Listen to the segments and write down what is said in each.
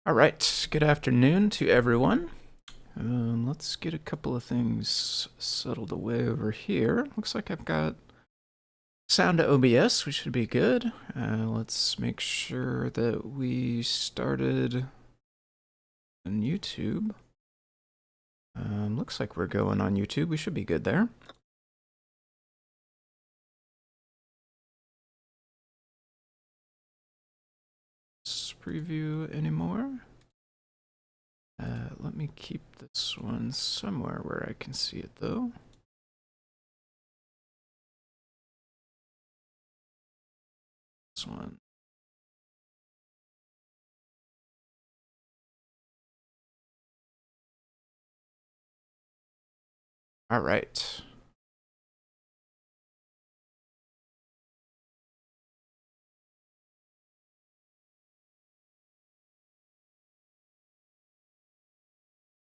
All right, good afternoon to everyone. Let's get a couple of things settled away over here. Looks like I've got sound to OBS, we should be good. Let's make sure that we started on YouTube. Looks like we're going on YouTube, we should be good there. Let's preview anymore. Let me keep this one somewhere where I can see it though. This one. All right.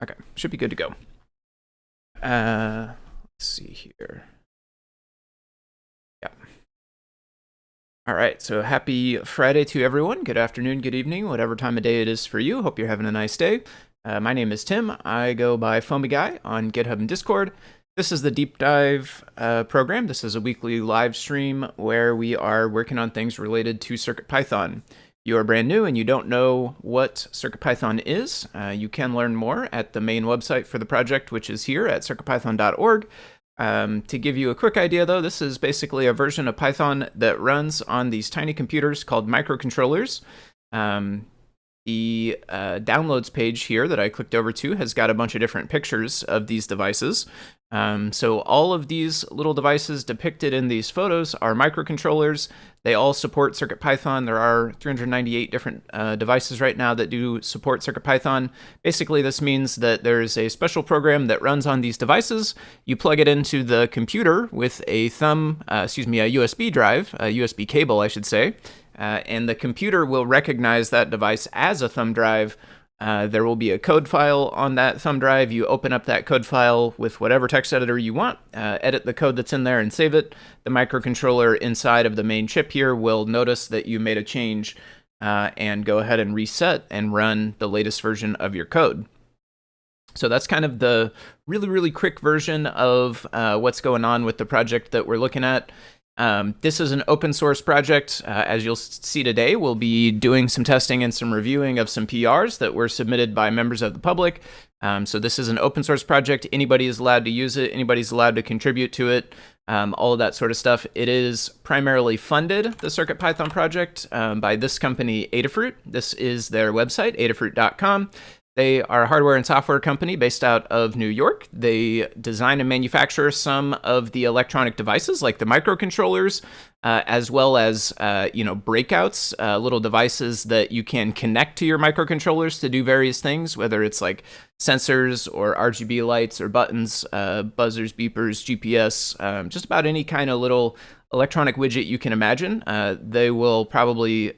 Okay, should be good to go. Let's see here. Yeah. All right, so happy Friday to everyone. Good afternoon, good evening, whatever time of day it is for you. Hope you're having a nice day. My name is Tim. I go by Foamy Guy on GitHub and Discord. This is the Deep Dive program. This is a weekly live stream where we are working on things related to CircuitPython. You are brand new and you don't know what CircuitPython is, you can learn more at the main website for the project, which is here at circuitpython.org. To give you a quick idea, though, this is basically a version of Python that runs on these tiny computers called microcontrollers. The downloads page here that I clicked over to has got a bunch of different pictures of these devices. So all of these little devices depicted in these photos are microcontrollers. They all support CircuitPython. There are 398 different devices right now that do support CircuitPython. Basically, this means that there's a special program that runs on these devices. You plug it into the computer with a USB drive, a USB cable, I should say. And the computer will recognize that device as a thumb drive. There will be a code file on that thumb drive. You open up that code file with whatever text editor you want, edit the code that's in there and save it. The microcontroller inside of the main chip here will notice that you made a change and go ahead and reset and run the latest version of your code. So that's kind of the really, really quick version of what's going on with the project that we're looking at. This is an open source project. As you'll see today, we'll be doing some testing and some reviewing of some PRs that were submitted by members of the public. So this is an open source project. Anybody is allowed to use it. Anybody's allowed to contribute to it. All of that sort of stuff. It is primarily funded, the CircuitPython project, by this company, Adafruit. This is their website, adafruit.com. They are a hardware and software company based out of New York. They design and manufacture some of the electronic devices, like the microcontrollers, as well as breakouts, little devices that you can connect to your microcontrollers to do various things, whether it's like sensors or RGB lights or buttons, buzzers, beepers, GPS, just about any kind of little electronic widget you can imagine. They will probably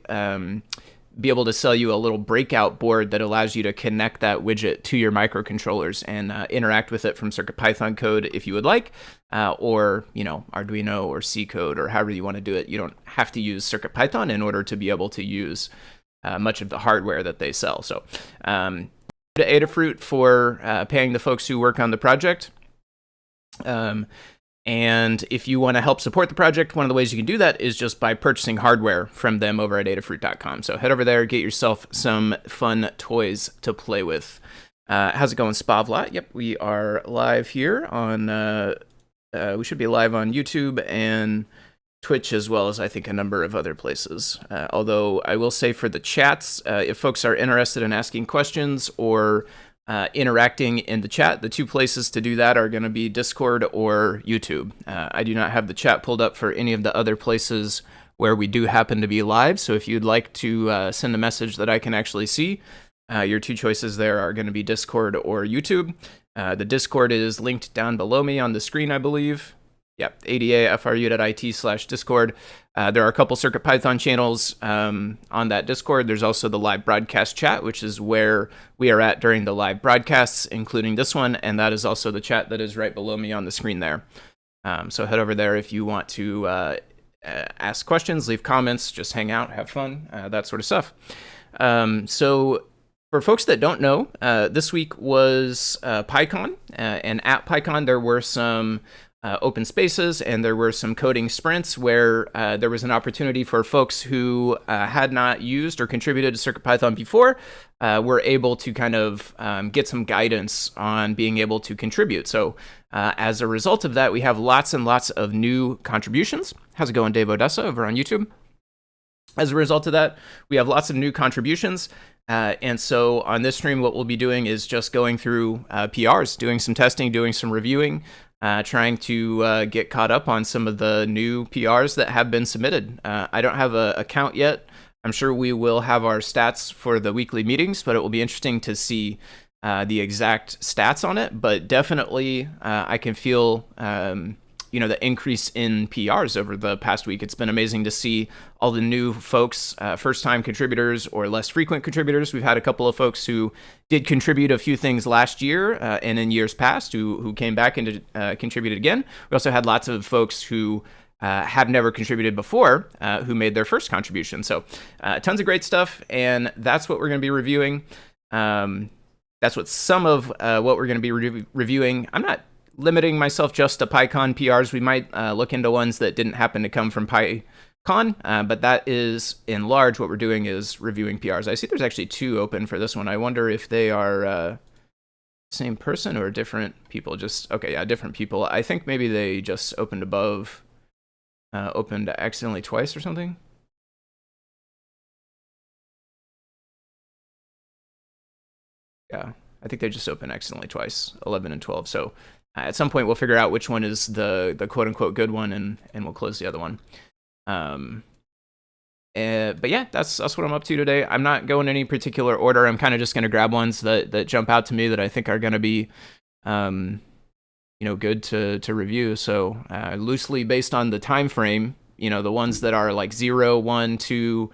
be able to sell you a little breakout board that allows you to connect that widget to your microcontrollers and interact with it from CircuitPython code if you would like, or Arduino or C code or however you want to do it. You don't have to use CircuitPython in order to be able to use much of the hardware that they sell. So to Adafruit for paying the folks who work on the project. And if you want to help support the project, one of the ways you can do that is just by purchasing hardware from them over at adafruit.com. So head over there, get yourself some fun toys to play with. How's it going, Spavla? Yep, we are live here on, we should be live on YouTube and Twitch, as well as I think a number of other places. Although I will say for the chats, if folks are interested in asking questions or interacting in the chat, the two places to do that are going to be Discord or YouTube. I do not have the chat pulled up for any of the other places where we do happen to be live, so if you'd like to send a message that I can actually see, your two choices there are going to be Discord or YouTube. The Discord is linked down below me on the screen, I believe. Yep, adafru.it/Discord. There are a couple CircuitPython channels on that Discord. There's also the live broadcast chat, which is where we are at during the live broadcasts, including this one, and that is also the chat that is right below me on the screen there. So head over there if you want to ask questions, leave comments, just hang out, have fun, that sort of stuff. So For folks that don't know, this week was PyCon, and at PyCon there were some open spaces and there were some coding sprints where there was an opportunity for folks who had not used or contributed to CircuitPython before were able to kind of get some guidance on being able to contribute. So as a result of that, we have lots and lots of new contributions. How's it going, Dave Odessa over on YouTube? As a result of that, we have lots of new contributions. And so on this stream, what we'll be doing is just going through PRs, doing some testing, doing some reviewing, trying to get caught up on some of the new PRs that have been submitted. I don't have an account yet. I'm sure we will have our stats for the weekly meetings, but it will be interesting to see the exact stats on it. But definitely, I can feel the increase in PRs over the past week. It's been amazing to see all the new folks, first-time contributors or less frequent contributors. We've had a couple of folks who did contribute a few things last year and in years past who came back and contributed again. We also had lots of folks who have never contributed before who made their first contribution. So tons of great stuff, and that's what we're going to be reviewing. That's what some of what we're going to be reviewing. I'm not limiting myself just to PyCon PRs. We might look into ones that didn't happen to come from PyCon, but that is, in large, what we're doing is reviewing PRs. I see there's actually 2 open for this one. I wonder if they are same person or different people. Okay, yeah, different people. I think maybe they just opened above, opened accidentally twice or something. Yeah, I think they just opened accidentally twice, 11 and 12. So at some point, we'll figure out which one is the quote-unquote good one, and we'll close the other one. But yeah, that's what I'm up to today. I'm not going in any particular order. I'm kind of just going to grab ones that jump out to me that I think are going to be good to review. So loosely based on the time frame, the ones that are like 0, 1, 2,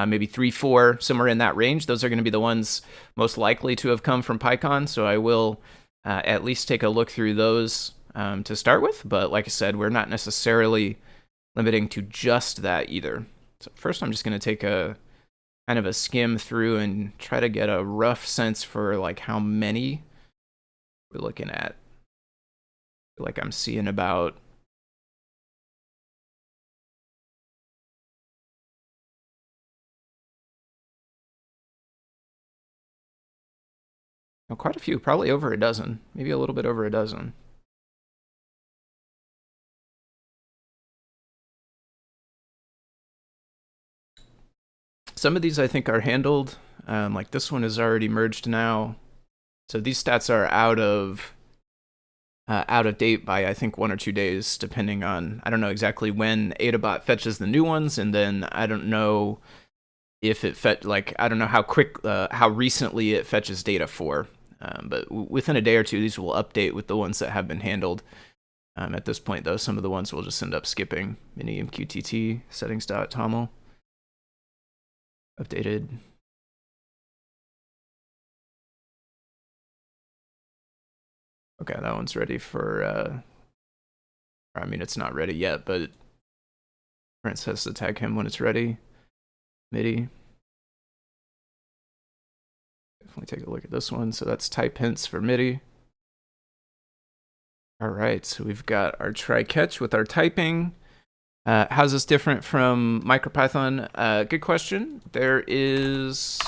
maybe 3, 4, somewhere in that range, those are going to be the ones most likely to have come from PyCon. So I will at least take a look through those to start with. But like I said, we're not necessarily limiting to just that either. So first, I'm just going to take a kind of a skim through and try to get a rough sense for like how many we're looking at. I feel like I'm seeing about quite a few, probably over a dozen, maybe a little bit over a dozen. Some of these I think are handled. Like this one is already merged now. So these stats are out of date by I think 1 or 2 days, depending on, I don't know exactly when Adabot fetches the new ones, and then I don't know if it I don't know how recently it fetches data for. But within a day or two, these will update with the ones that have been handled. At this point, though, some of the ones will just end up skipping. Mini MQTT settings.toml updated. Okay, that one's ready for. I mean, it's not ready yet, but Prince has to tag him when it's ready. MIDI. Definitely take a look at this one. So that's type hints for MIDI. All right, so we've got our try catch with our typing. How's this different from MicroPython? Good question. There is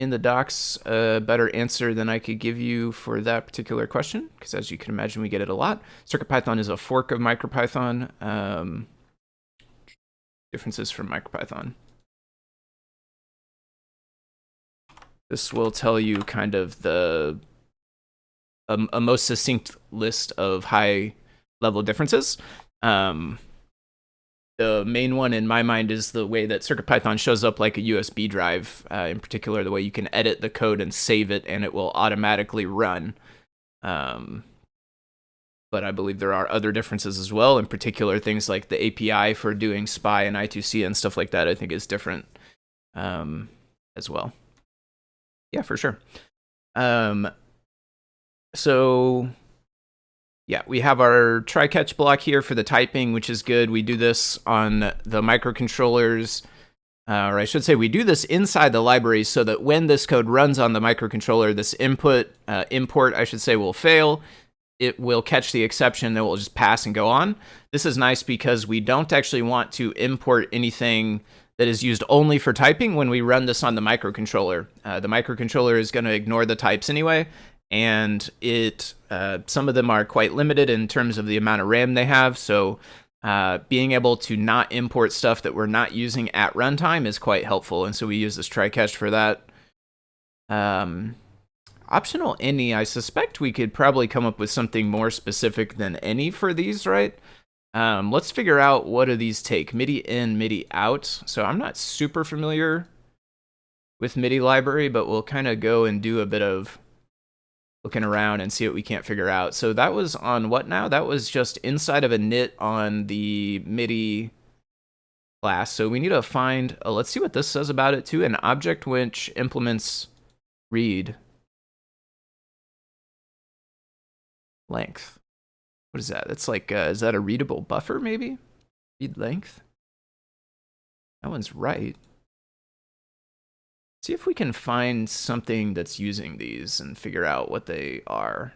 in the docs a better answer than I could give you for that particular question, because as you can imagine, we get it a lot. CircuitPython is a fork of MicroPython. Differences from MicroPython. This will tell you kind of a most succinct list of high-level differences. The main one in my mind is the way that CircuitPython shows up like a USB drive, in particular the way you can edit the code and save it and it will automatically run. But I believe there are other differences as well, in particular things like the API for doing SPI and I2C and stuff like that I think is different as well. Yeah, for sure. So yeah, we have our try-catch block here for the typing, which is good. We do this on the microcontrollers or I should say we do this inside the library so that when this code runs on the microcontroller, this import, I should say, will fail. It will catch the exception, it will just pass and go on. This is nice because we don't actually want to import anything that is used only for typing when we run this on the microcontroller. The microcontroller is going to ignore the types anyway, and some of them are quite limited in terms of the amount of RAM they have, so being able to not import stuff that we're not using at runtime is quite helpful, and so we use this try catch for that. Optional any, I suspect we could probably come up with something more specific than any for these, right? Let's figure out what do these take. MIDI in, MIDI out. So I'm not super familiar with MIDI library, but we'll kind of go and do a bit of looking around and see what we can't figure out. So that was on what now? That was just inside of a init on the MIDI class. So we need to find, let's see what this says about it too. An object which implements read length. What is that? That's like, is that a readable buffer maybe? Read length? That one's right. See if we can find something that's using these and figure out what they are.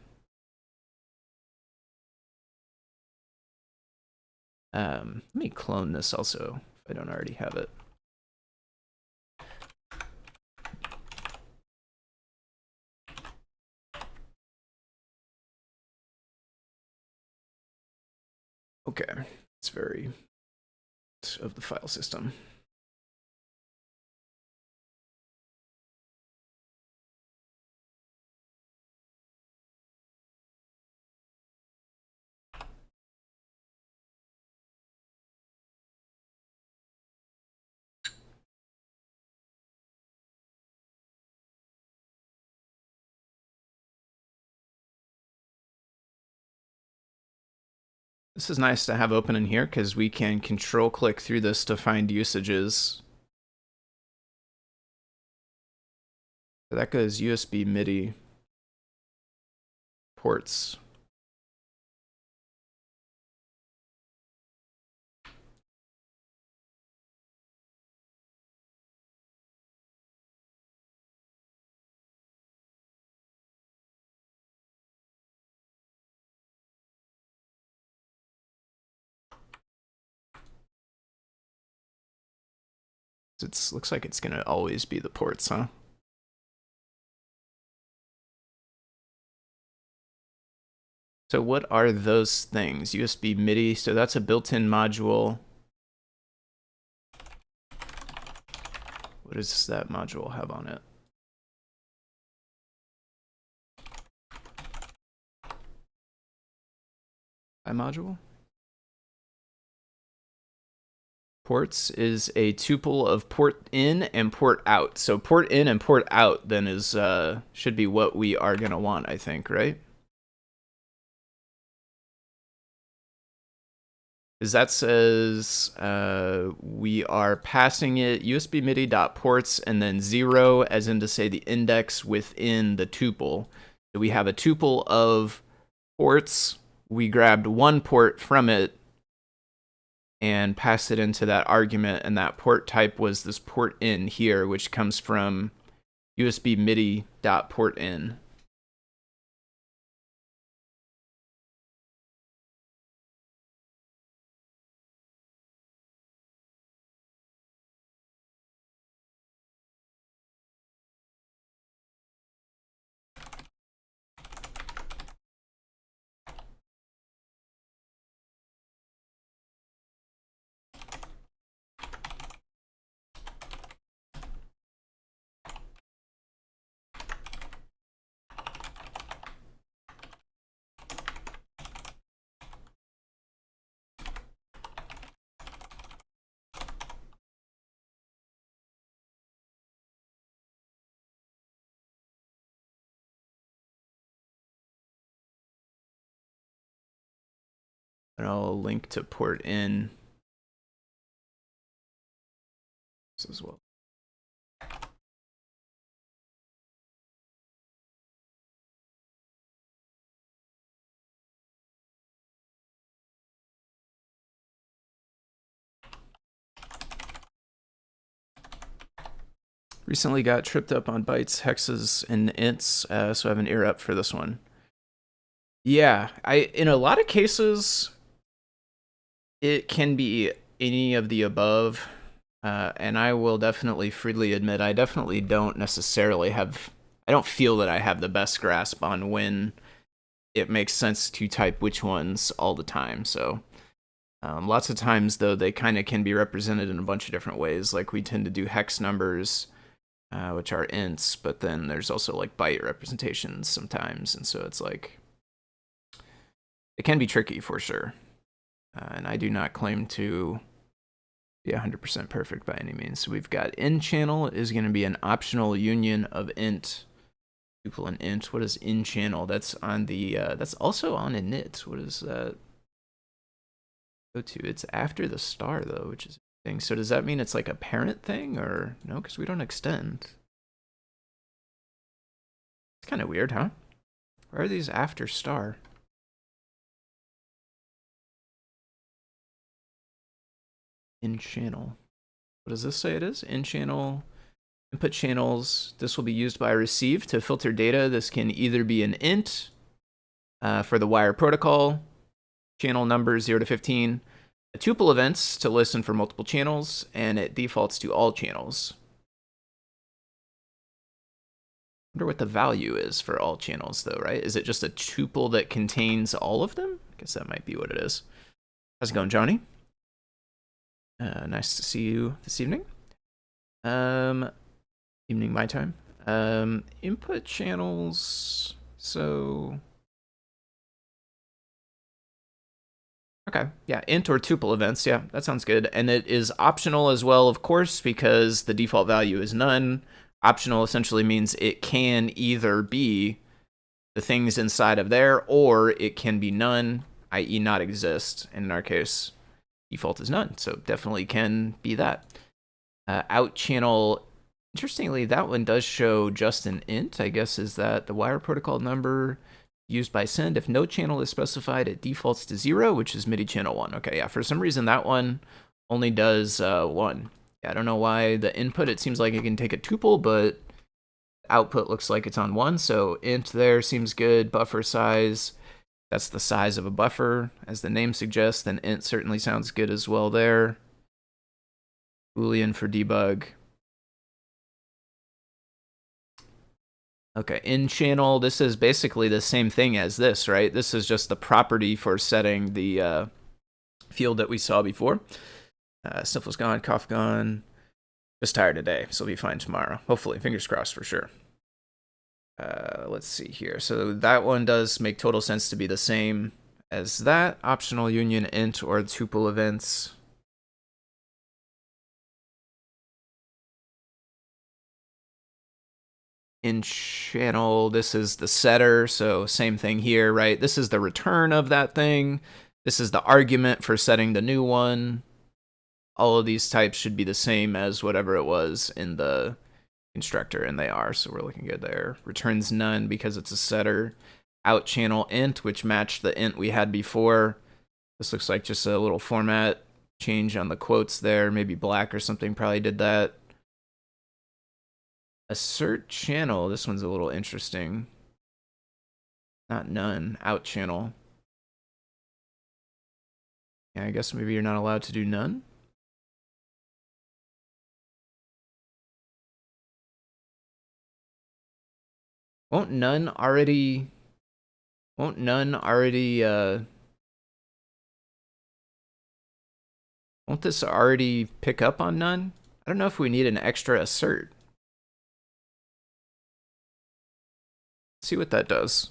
Let me clone this also, if I don't already have it. Okay, it's very of the file system. This is nice to have open in here because we can control click through this to find usages. So that goes USB MIDI ports. It looks like it's gonna always be the ports, huh? So what are those things? USB MIDI, so that's a built-in module. What does that module have on it? Module? Ports is a tuple of port in and port out. So port in and port out then is should be what we are gonna want, I think, right? Because that says we are passing it USB MIDI dot ports and then 0 as in to say the index within the tuple. So we have a tuple of ports. We grabbed one port from it and passed it into that argument, and that port type was this port in here, which comes from USB MIDI dot port in. And I'll link to port in as well. Recently got tripped up on bytes, hexes, and ints, so I have an ear up for this one. Yeah, in a lot of cases, it can be any of the above, and I will definitely freely admit I definitely don't necessarily have. I don't feel that I have the best grasp on when it makes sense to type which ones all the time. So lots of times, though, they kind of can be represented in a bunch of different ways. Like we tend to do hex numbers, which are ints, but then there's also like byte representations sometimes, and so it's like it can be tricky for sure. And I do not claim to be 100% perfect by any means. So we've got in channel is going to be an optional union of int, tuple and int. What is in channel? That's on the that's also on init. What is that? Go to. It's after the star though, which is interesting. So does that mean it's like a parent thing or no? Because we don't extend. It's kind of weird, huh? Why are these after star? In channel. What does this say it is? In channel input channels. This will be used by receive to filter data. This can either be an int for the wire protocol, channel number 0 to 15, a tuple events to listen for multiple channels, and it defaults to all channels. I wonder what the value is for all channels though, right? Is it just a tuple that contains all of them? I guess that might be what it is. How's it going, Johnny? Nice to see you this evening. Evening my time. Input channels. So okay, yeah, int or tuple events. Yeah, that sounds good. And it is optional as well, of course, because the default value is none. Optional essentially means it can either be the things inside of there, or it can be none, i.e. not exist. And in our case, default is none, so definitely can be that. Out channel, interestingly, that one does show just an int, I guess. Is that the wire protocol number used by send? If no channel is specified, it defaults to 0, which is MIDI channel 1. Okay, yeah, for some reason that one only does 1. Yeah, I don't know why the input, it seems like it can take a tuple, but output looks like it's on 1, so int there seems good. Buffer size, that's the size of a buffer, as the name suggests. Then int certainly sounds good as well there. Boolean for debug. Okay, in channel, this is basically the same thing as this, right? This is just the property for setting the field that we saw before. Sniffle's gone, cough gone. Just tired today, so we'll be fine tomorrow. Hopefully, fingers crossed for sure. Let's see here. So that one does make total sense to be the same as that. Optional union int or tuple events. In channel, this is the setter, so same thing here, right? This is the return of that thing. This is the argument for setting the new one. All of these types should be the same as whatever it was in the constructor, and they are, so we're looking good there. Returns none because it's a setter. Out channel int, which matched the int we had before. This looks like just a little format change on the quotes there. Maybe black or something probably did that. Assert channel, this one's a little interesting. Not none, out channel. Yeah, I guess maybe you're not allowed to do none. Won't none already, won't this already pick up on none? I don't know if we need an extra assert. Let's see what that does.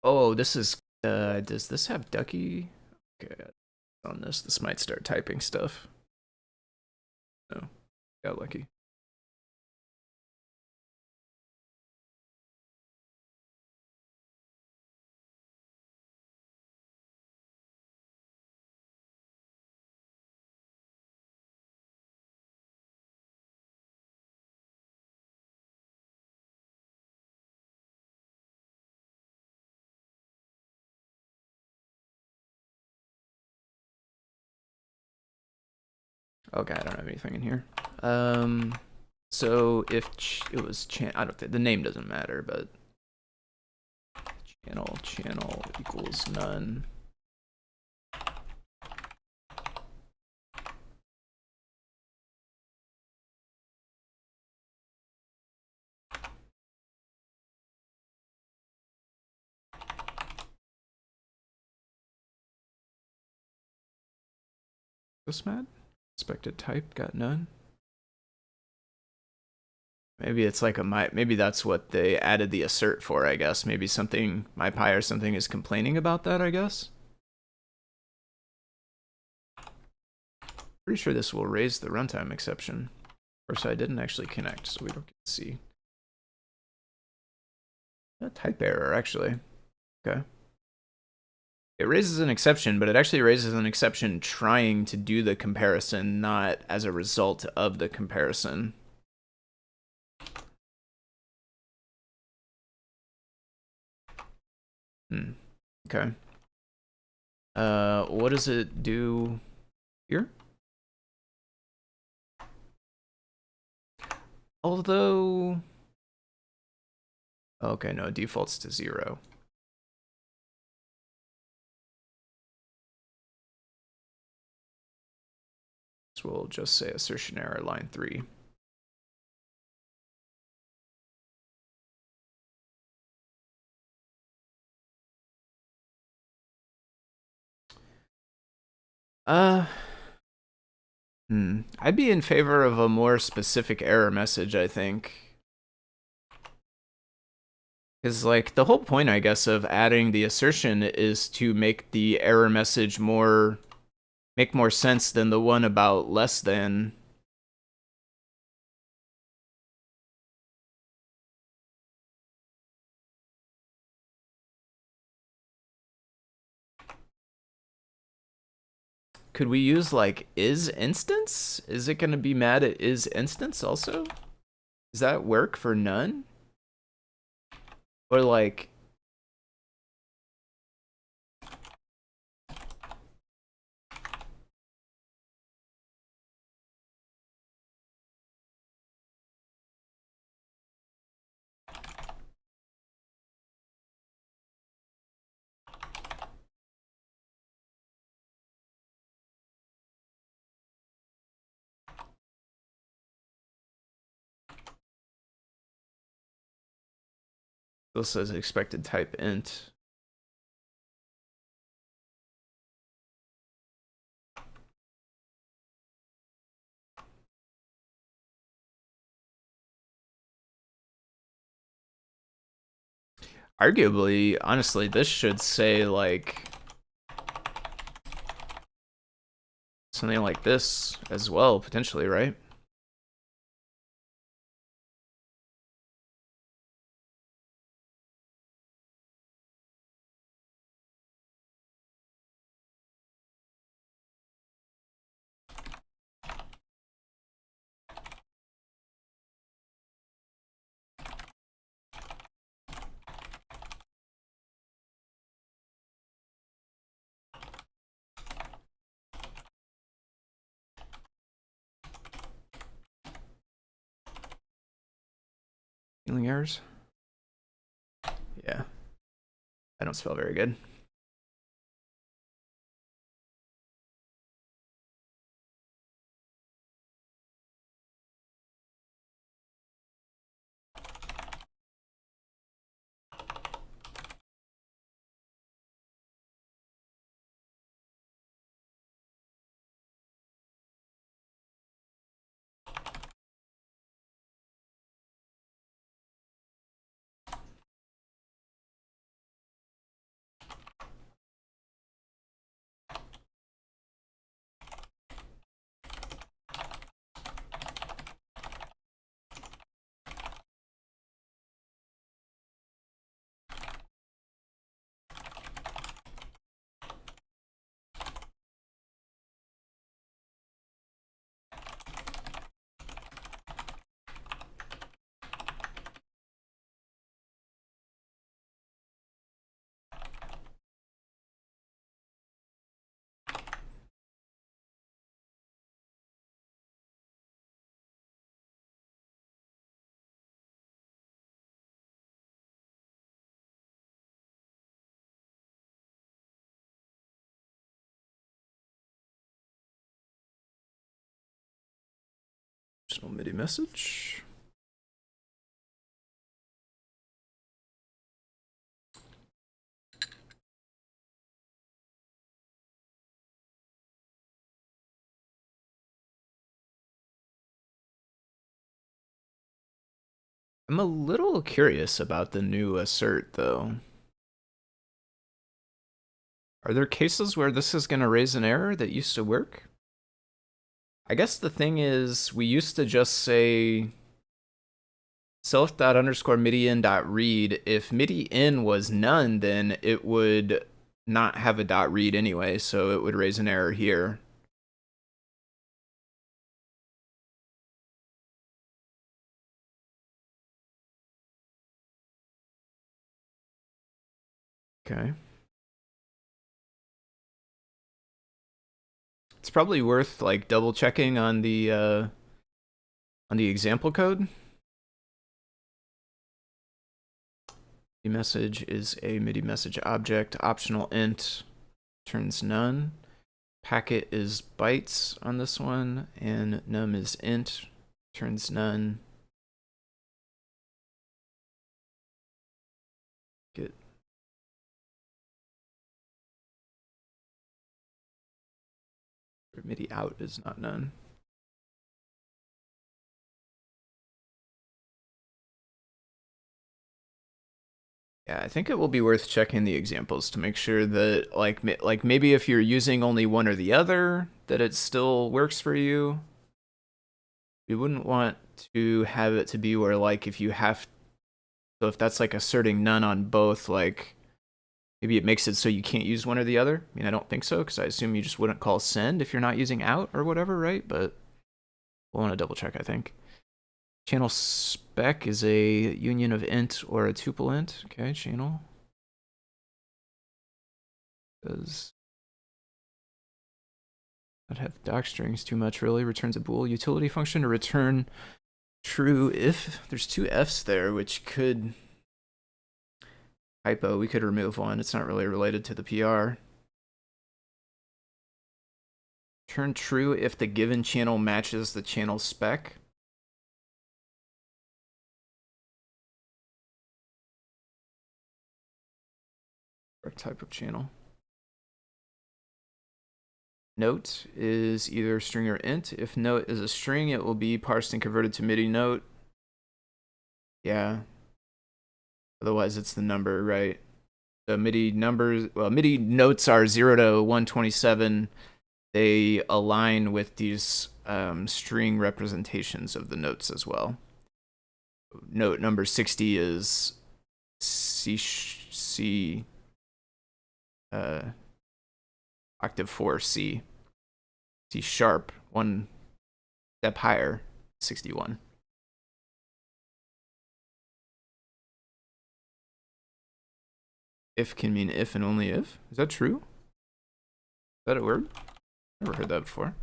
Oh, this is, does this have Ducky? Okay, on this might start typing stuff. No, got lucky. Okay, I don't have anything in here. So if it was I don't think the name doesn't matter, but channel equals none. This mad? Expected type got none. Maybe it's like maybe that's what they added the assert for, I guess. Maybe something, MyPy or something is complaining about that, I guess. Pretty sure this will raise the runtime exception. Of course, I didn't actually connect, so we don't get to see. A type error, actually. Okay. It raises an exception, but it actually raises an exception trying to do the comparison, not as a result of the comparison. Okay. What does it do here? Although, okay, no, it defaults to 0. So we'll just say assertion error line 3. I'd be in favor of a more specific error message, I think. Because, like, the whole point, I guess, of adding the assertion is to make the error message make more sense than the one about less than. Could we use, like, is instance? Is it going to be mad at is instance also? Does that work for none? Or, like, this says expected type int. Arguably, honestly, this should say, like, something like this as well, potentially, right? Healing errors? Yeah. I don't spell very good. Optional MIDI message. I'm a little curious about the new assert, though. Are there cases where this is going to raise an error that used to work? I guess the thing is, we used to just say self._MIDIIN.read. If MIDI_IN was none, then it would not have a .read anyway, so it would raise an error here. Okay. It's probably worth like double checking on the example code. The message is a MIDI message object, optional int, turns none. Packet is bytes on this one, and num is int, turns none. Get MIDI out is not none. Yeah, I think it will be worth checking the examples to make sure that, like maybe if you're using only one or the other, that it still works for you. You wouldn't want to have it to be where, like, if you have, so if that's like asserting none on both, like, maybe it makes it so you can't use one or the other. I mean, I don't think so, because I assume you just wouldn't call send if you're not using out or whatever, right? But we'll want to double check, I think. Channel spec is a union of int or a tuple int. Okay, channel. Does not have doc strings too much, really. Returns a bool utility function to return true if. There's two F's there, which could typo. We could remove one. It's not really related to the PR. Return true if the given channel matches the channel spec. Correct type of channel. Note is either string or int. If note is a string, it will be parsed and converted to MIDI note. Yeah. Otherwise, it's the number, right? The MIDI numbers, well, MIDI notes are 0 to 127. They align with these string representations of the notes as well. Note number 60 is C octave 4 C. C sharp, one step higher, 61. If can mean if and only if. Is that true? Is that a word? Never heard that before.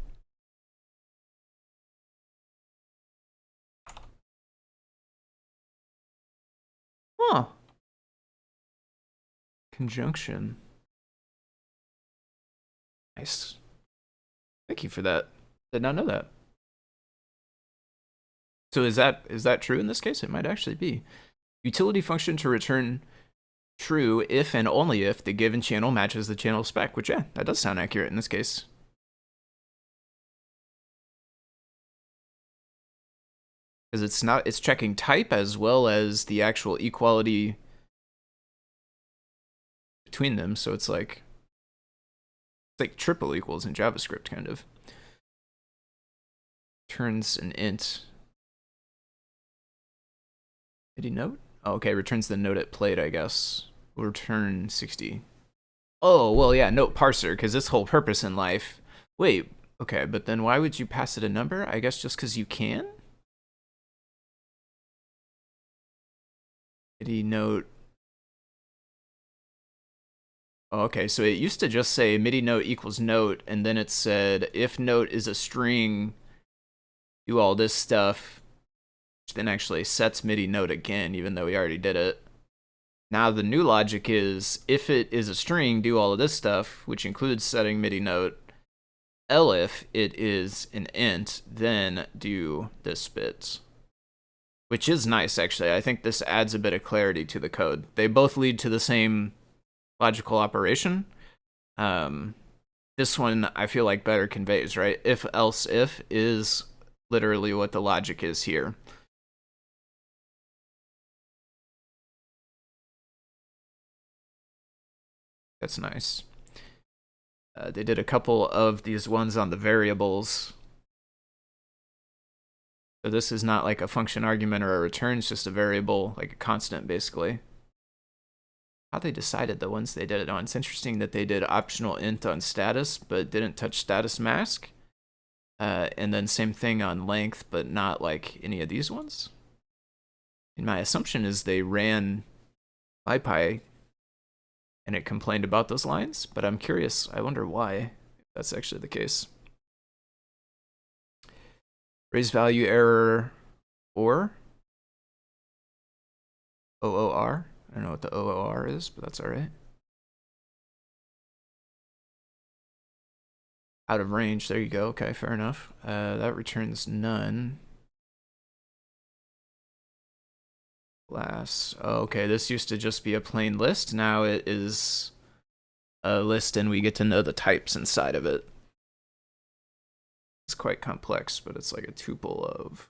Huh. Conjunction. Nice. Thank you for that. Did not know that. So is that true in this case? It might actually be. Utility function to return true if and only if the given channel matches the channel spec, which, yeah, that does sound accurate in this case. Because it's checking type as well as the actual equality between them, so it's like triple equals in JavaScript, kind of. Turns an int. MIDI note? Oh, okay, returns the note it played, I guess. We'll return 60. Oh, well, yeah, note parser, because this whole purpose in life. Wait, okay, but then why would you pass it a number? I guess just because you can? MIDI note. Oh, okay, so it used to just say MIDI note equals note, and then it said if note is a string, do all this stuff, which then actually sets MIDI note again, even though we already did it. Now the new logic is if it is a string, do all of this stuff, which includes setting MIDI note, elif it is an int, then do this bit. Which is nice, actually. I think this adds a bit of clarity to the code. They both lead to the same logical operation. This one, I feel like, better conveys, right? If, else, if is literally what the logic is here. That's nice. They did a couple of these ones on the variables. So this is not like a function argument or a return, it's just a variable, like a constant, basically. How they decided the ones they did it on. It's interesting that they did optional int on status, but didn't touch status mask. And then same thing on length, but not like any of these ones. And my assumption is they ran MyPy and it complained about those lines, but I'm curious. I wonder why, if that's actually the case. Raise value error or OOR. I don't know what the OOR is, but that's all right. Out of range, there you go. Okay, fair enough. That returns none. Class. Oh, okay, this used to just be a plain list. Now it is a list and we get to know the types inside of it. It's quite complex, but it's like a tuple of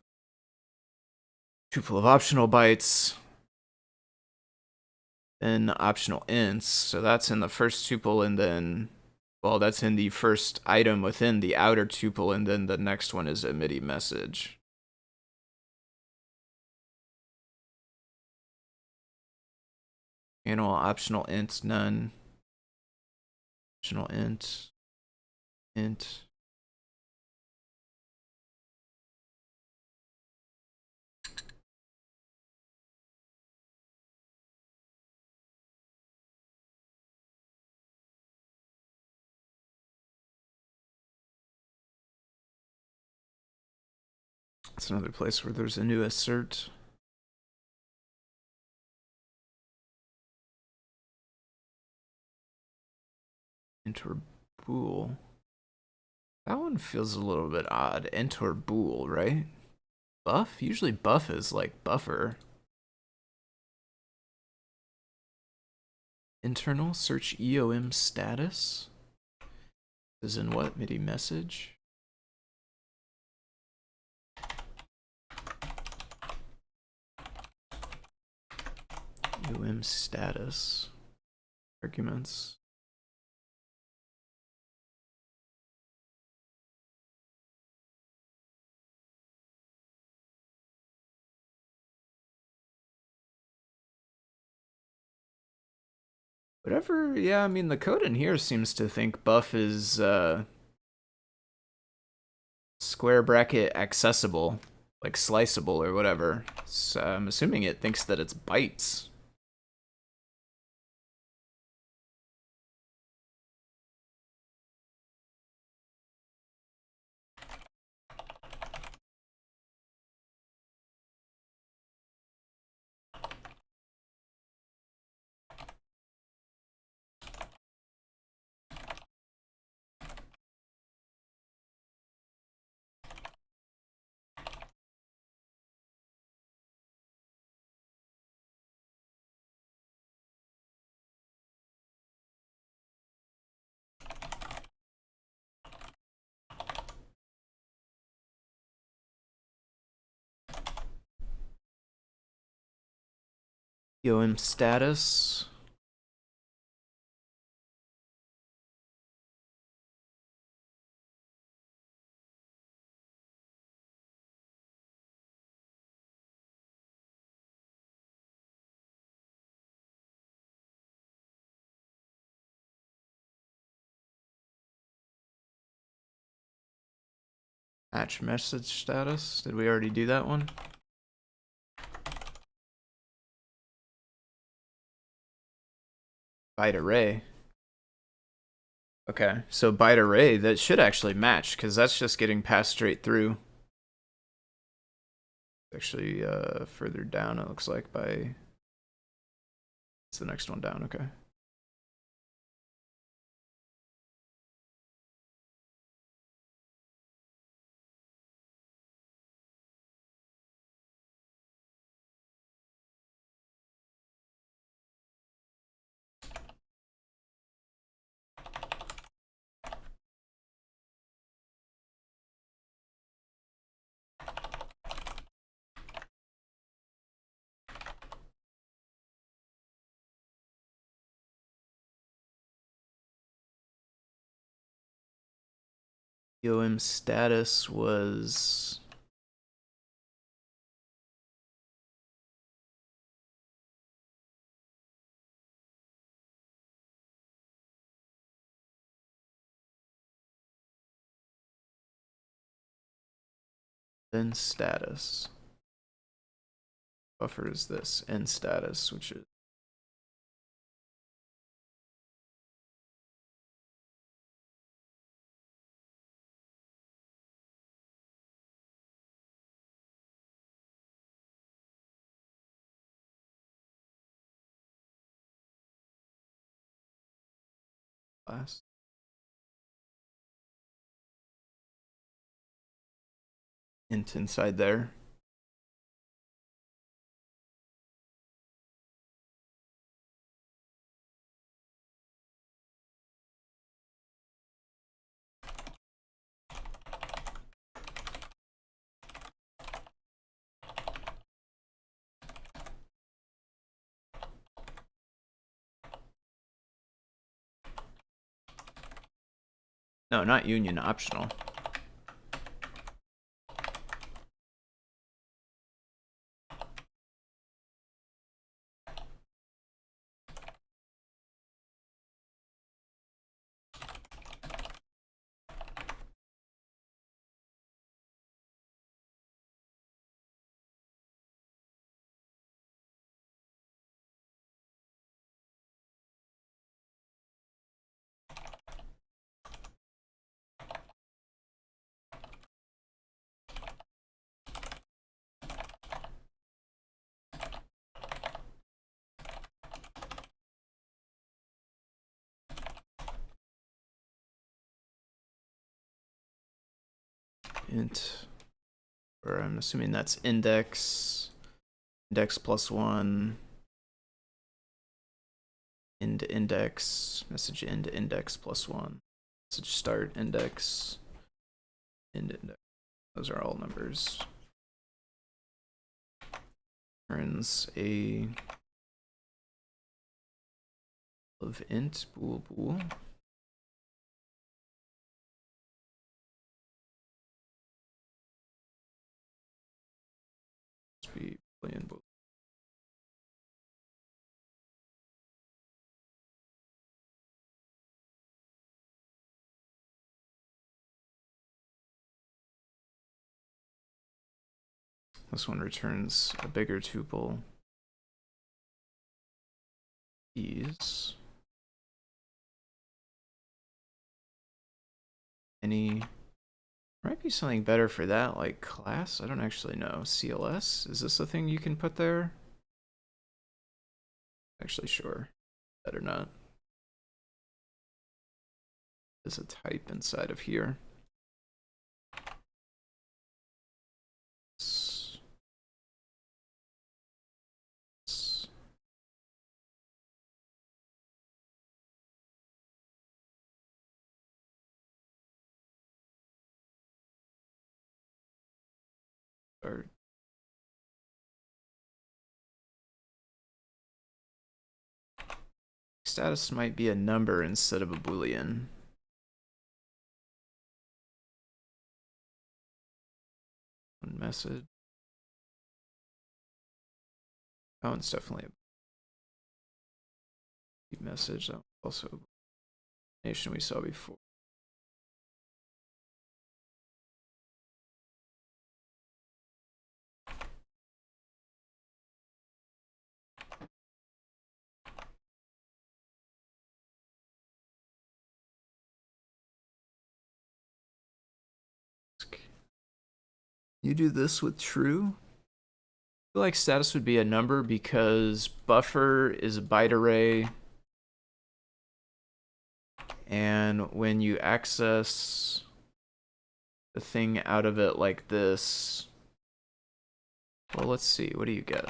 optional bytes, then optional ints. So that's in the first tuple, and then, well, that's in the first item within the outer tuple, and then the next one is a MIDI message. Channel optional int none. Optional int. It's another place where there's a new assert. Enter bool. That one feels a little bit odd. Enter bool, right? Buff? Usually buff is like buffer. Internal search EOM status. Is in what? MIDI message? EOM status. Arguments. Whatever, yeah, I mean, the code in here seems to think buff is square bracket accessible, like sliceable or whatever. So I'm assuming it thinks that it's bytes. EOM status. Match message status. Did we already do that one? Byte array. Okay, so byte array, that should actually match, because that's just getting passed straight through. Actually, further down, it looks like, by... It's the next one down, okay. BOM status was then status. Buffer is this end status, which is class. Int inside there. No, not union, optional. Int, or I'm assuming that's index +1, end index, message end index +1, message start index, end index. Those are all numbers. Returns a of int bool bool. Be boolean bool. This one returns a bigger tuple. These. Any might be something better for that, like class? I don't actually know. CLS? Is this a thing you can put there? Actually, sure. Better not. There's a type inside of here. Or status might be a number instead of a boolean. One message. Oh, it's definitely a message. That was also a nation we saw before. You do this with true? I feel like status would be a number because buffer is a byte array. And when you access the thing out of it like this, well, let's see. What do you get?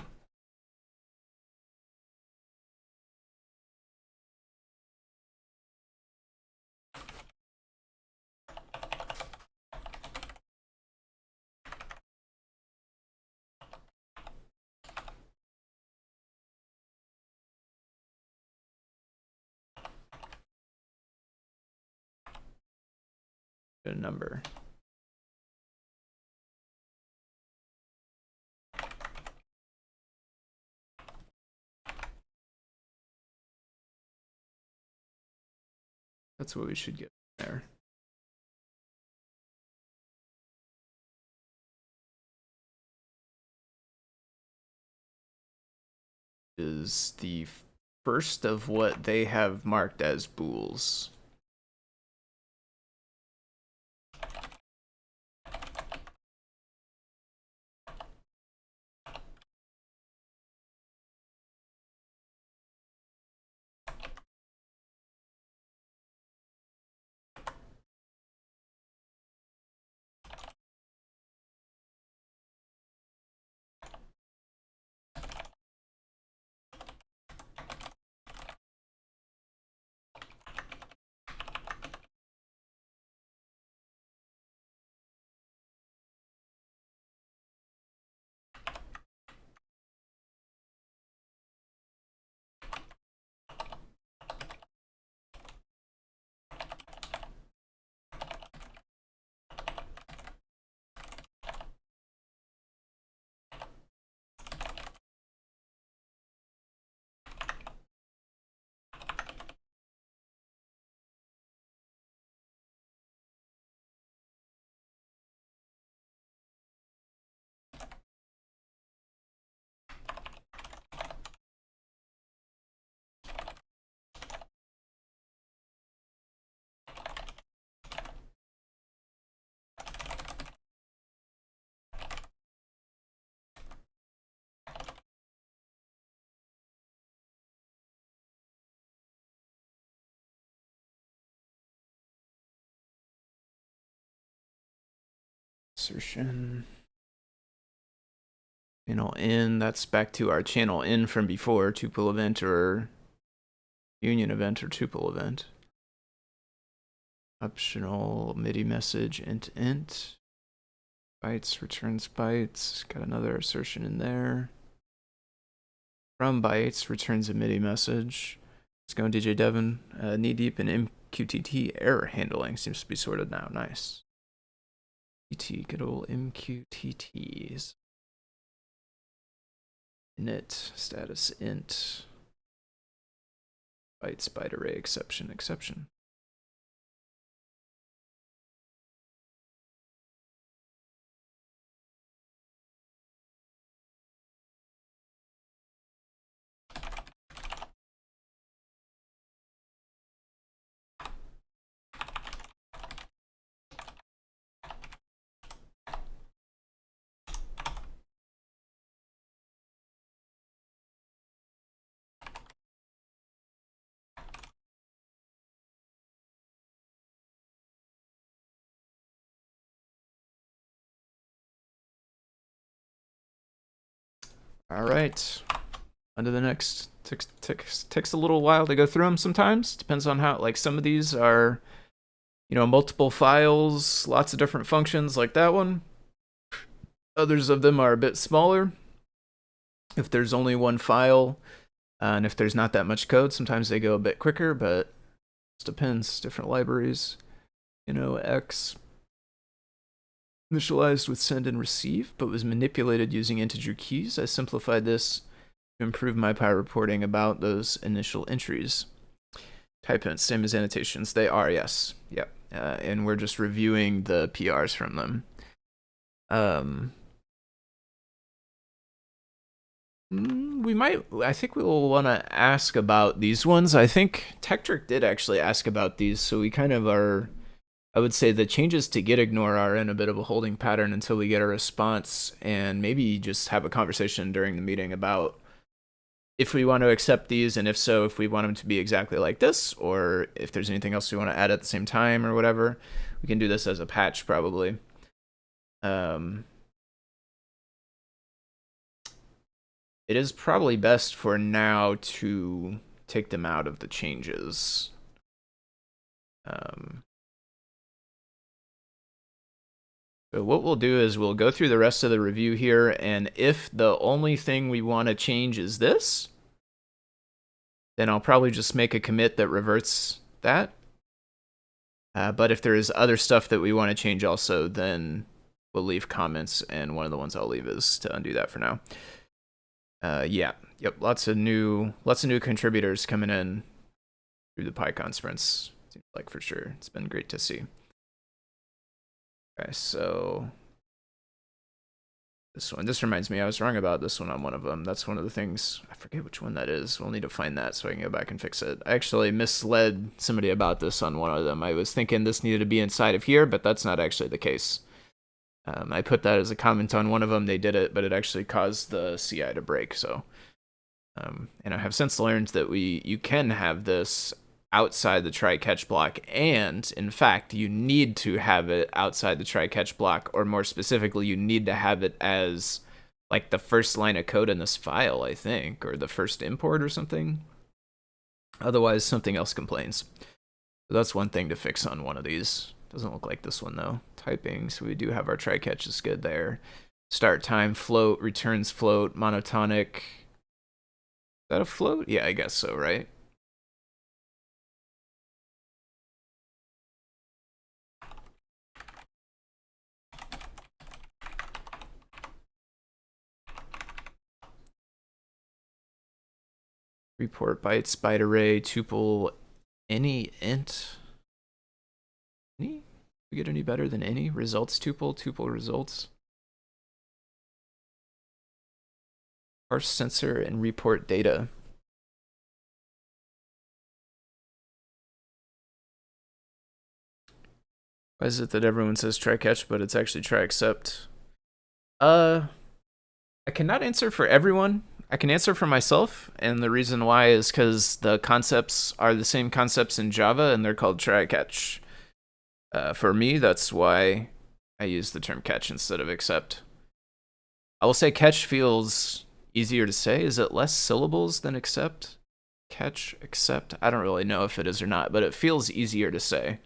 a number. That's what we should get there. Is the first of what they have marked as bools. Assertion. Channel in, that's back to our channel in from before, tuple event or union event or tuple event. Optional MIDI message int. Bytes returns bytes. Got another assertion in there. From bytes returns a MIDI message. Let's go, DJ Devon. Knee deep in MQTT error handling. Seems to be sorted now. Nice. Good old MQTTs. Init status int. Bytes byte array exception. All right, on to the next. Takes a little while to go through them sometimes. Depends on how, like some of these are, you know, multiple files, lots of different functions like that one. Others of them are a bit smaller. If there's only one file, and if there's not that much code, sometimes they go a bit quicker, but it just depends. Different libraries, you know, X initialized with send and receive, but was manipulated using integer keys. I simplified this to improve my Pi reporting about those initial entries. Type int, same as annotations. They are, yes. Yep. And we're just reviewing the PRs from them. I think we will want to ask about these ones. I think Tektrick did actually ask about these, so we kind of are, I would say the changes to git ignore are in a bit of a holding pattern until we get a response, and maybe just have a conversation during the meeting about if we want to accept these, and if so, if we want them to be exactly like this, or if there's anything else we want to add at the same time or whatever. We can do this as a patch probably. It is probably best for now to take them out of the changes. So what we'll do is we'll go through the rest of the review here, and if the only thing we want to change is this, then I'll probably just make a commit that reverts that. But if there is other stuff that we want to change also, then we'll leave comments, and one of the ones I'll leave is to undo that for now. Yeah, yep, lots of new contributors coming in through the PyCon sprints. Seems like for sure. It's been great to see. Okay, so this reminds me, I was wrong about this one on one of them. That's one of the things, I forget which one that is. We'll need to find that so I can go back and fix it. I actually misled somebody about this on one of them. I was thinking this needed to be inside of here, but that's not actually the case. I put that as a comment on one of them. They did it, but it actually caused the CI to break. So, and I have since learned that you can have this outside the try-catch block, and in fact, you need to have it outside the try-catch block, or more specifically, you need to have it as like the first line of code in this file, I think, or the first import or something. Otherwise, something else complains. So that's one thing to fix on one of these. Doesn't look like this one though. Typing, so we do have our try-catch is good there. Start time, float, returns float, monotonic. Is that a float? Yeah, I guess so, right? Report bytes, byte array, tuple, any int. Any? We get any better than any? Results tuple, tuple results. Parse sensor and report data. Why is it that everyone says try catch, but it's actually try accept? I cannot answer for everyone. I can answer for myself, and the reason why is because the concepts are the same concepts in Java, and they're called try catch. For me, that's why I use the term catch instead of accept. I will say catch feels easier to say. Is it less syllables than accept? Catch, accept? I don't really know if it is or not, but it feels easier to say.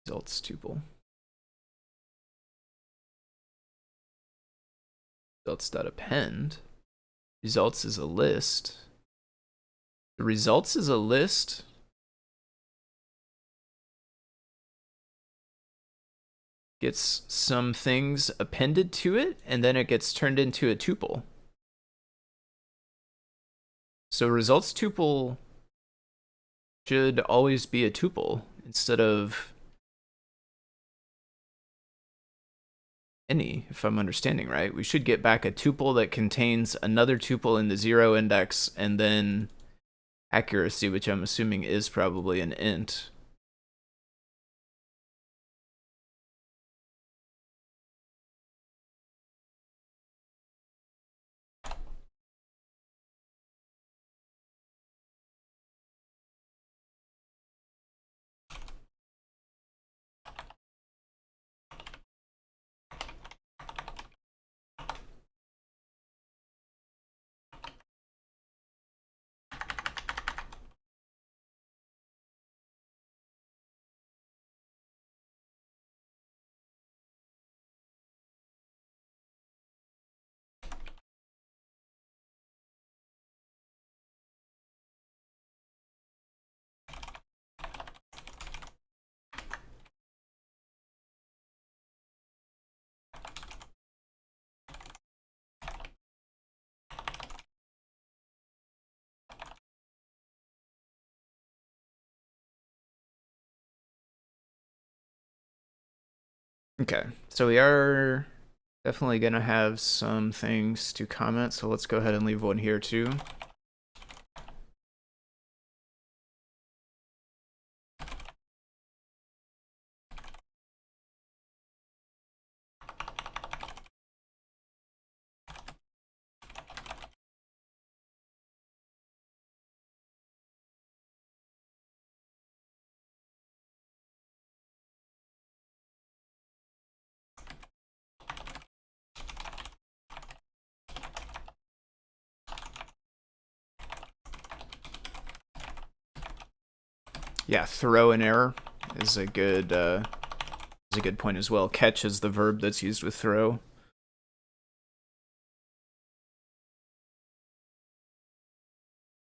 Results tuple. Results.append. Results is a list. The results is a list. Gets some things appended to it, and then it gets turned into a tuple. So results tuple should always be a tuple instead of any, if I'm understanding right. We should get back a tuple that contains another tuple in the 0 index, and then accuracy, which I'm assuming is probably an int. Okay, so we are definitely going to have some things to comment, so let's go ahead and leave one here too. Yeah, throw an error. is a good point as well. Catch is the verb that's used with throw.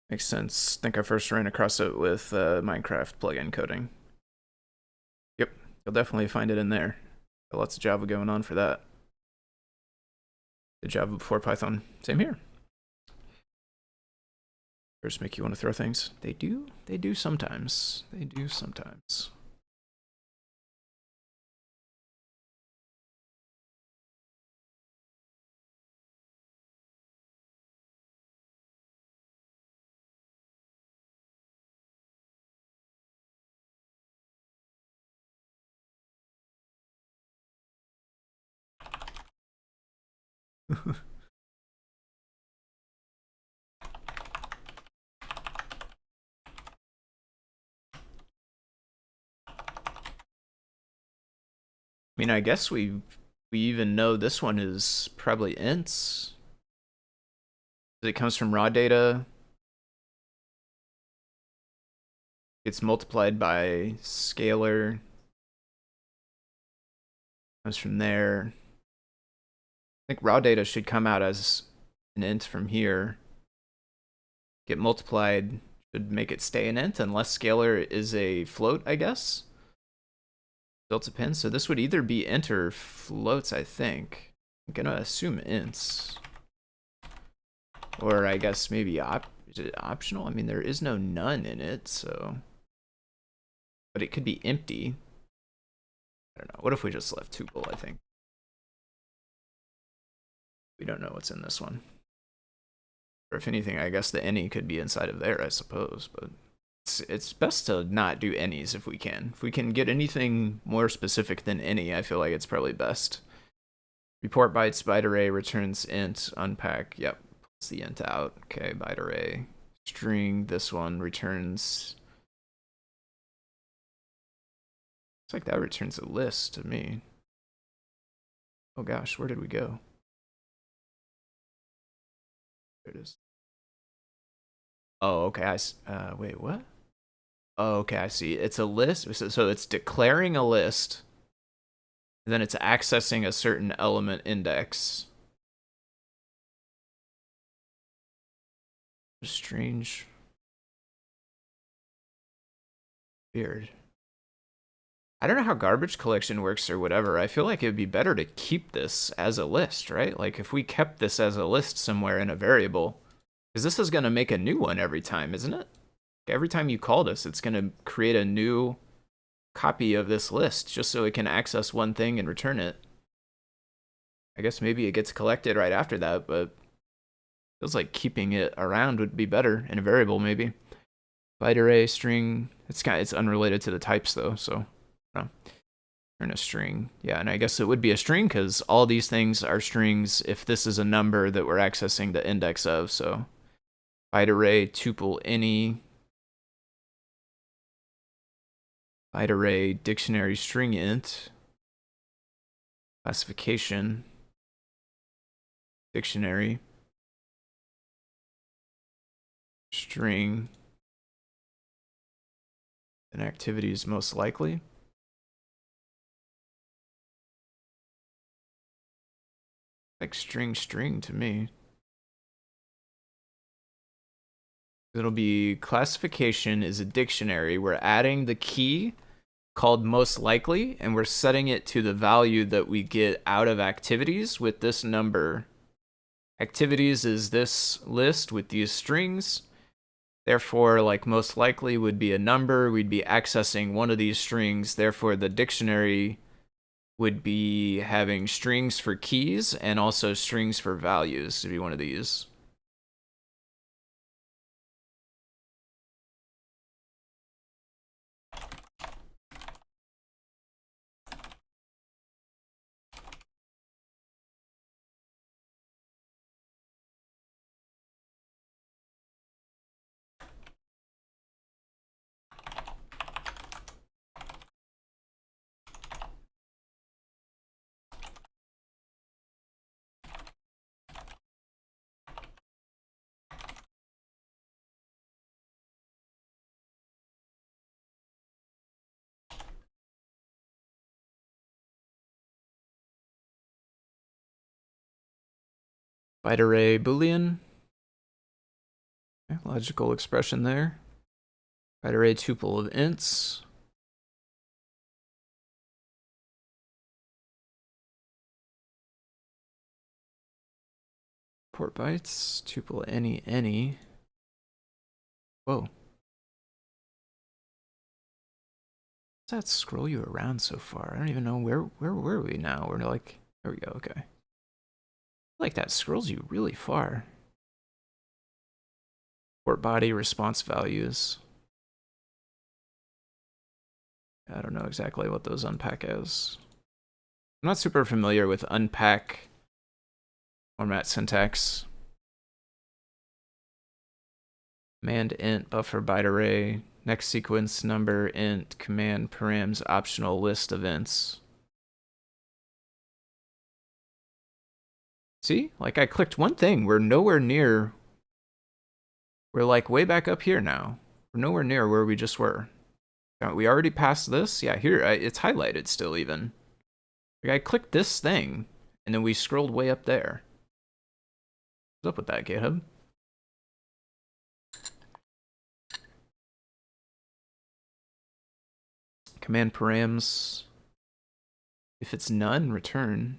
Makes sense. I think I first ran across it with Minecraft plugin coding. Yep, you'll definitely find it in there. Got lots of Java going on for that. Did Java before Python. Same here. Just make you want to throw things. They do sometimes. They do sometimes. I mean, I guess we even know this one is probably ints. It comes from raw data. It's multiplied by scalar. Comes from there. I think raw data should come out as an int from here. Get multiplied should make it stay an int unless scalar is a float, I guess. Delta pin. So this would either be int or floats, I think. I'm gonna assume ints. Or I guess maybe is it optional? I mean, there is no none in it, so. But it could be empty. I don't know. What if we just left tuple, I think? We don't know what's in this one. Or if anything, I guess the any could be inside of there, I suppose, but it's best to not do any's if we can. If we can get anything more specific than any, I feel like it's probably best. Report bytes, byte array returns int, unpack. Yep, puts the int out. Okay, byte array. String, this one returns. Looks like that returns a list to me. Oh gosh, where did we go? There it is. Oh, okay. Wait, what? Oh, okay, I see. It's a list. So it's declaring a list, and then it's accessing a certain element index. Strange. Weird. I don't know how garbage collection works or whatever. I feel like it would be better to keep this as a list, right? Like if we kept this as a list somewhere in a variable, because this is going to make a new one every time, isn't it? Every time you call this, it's going to create a new copy of this list just so it can access one thing and return it. I guess maybe it gets collected right after that, but feels like keeping it around would be better in a variable maybe. Byte array, string, it's unrelated to the types though, so turn a string. Yeah, and I guess it would be a string because all these things are strings if this is a number that we're accessing the index of, so byte array, tuple any, byte array, dictionary string int, classification, dictionary, string, and activity is most likely. Like string to me. It'll be classification is a dictionary. We're adding the key called most likely, and we're setting it to the value that we get out of activities with this number. Activities is this list with these strings. Therefore, like most likely would be a number. We'd be accessing one of these strings. Therefore, the dictionary would be having strings for keys and also strings for values to be one of these. byte array boolean. Okay, logical expression there. Byte array tuple of ints. Port bytes, tuple any. Whoa. Does that scroll you around so far? I don't even know where were we now? We're like, there we go, okay. Like that scrolls you really far. Port body response values. I don't know exactly what those unpack as. I'm not super familiar with unpack format syntax. Command int buffer byte array. Next sequence number int command params optional list events. See, like I clicked one thing. We're nowhere near. We're like way back up here now. We're nowhere near where we just were. We already passed this. Yeah, here it's highlighted still even. Like I clicked this thing and then we scrolled way up there. What's up with that, GitHub? Command params. If it's none, return.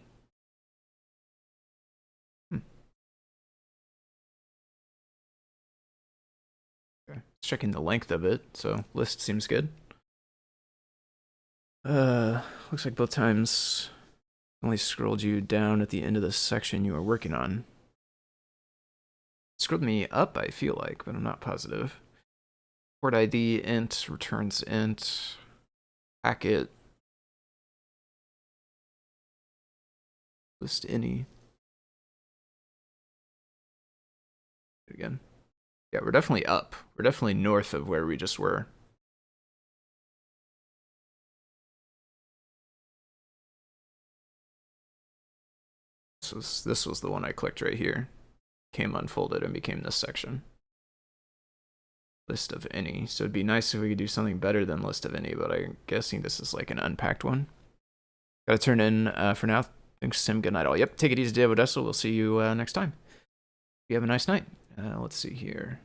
Okay. Checking the length of it, so list seems good. Looks like both times only scrolled you down at the end of the section you were working on. It scrolled me up, I feel like, but I'm not positive. Port ID int returns int. Packet. List any. Again. Yeah, we're definitely up. We're definitely north of where we just were. This was the one I clicked right here. Came unfolded and became this section. List of any. So it'd be nice if we could do something better than list of any, but I'm guessing this is like an unpacked one. Gotta turn in for now. Thanks, Sim. Good night, all. Yep, take it easy, Dave Odessa. We'll see you next time. You have a nice night. Let's see here.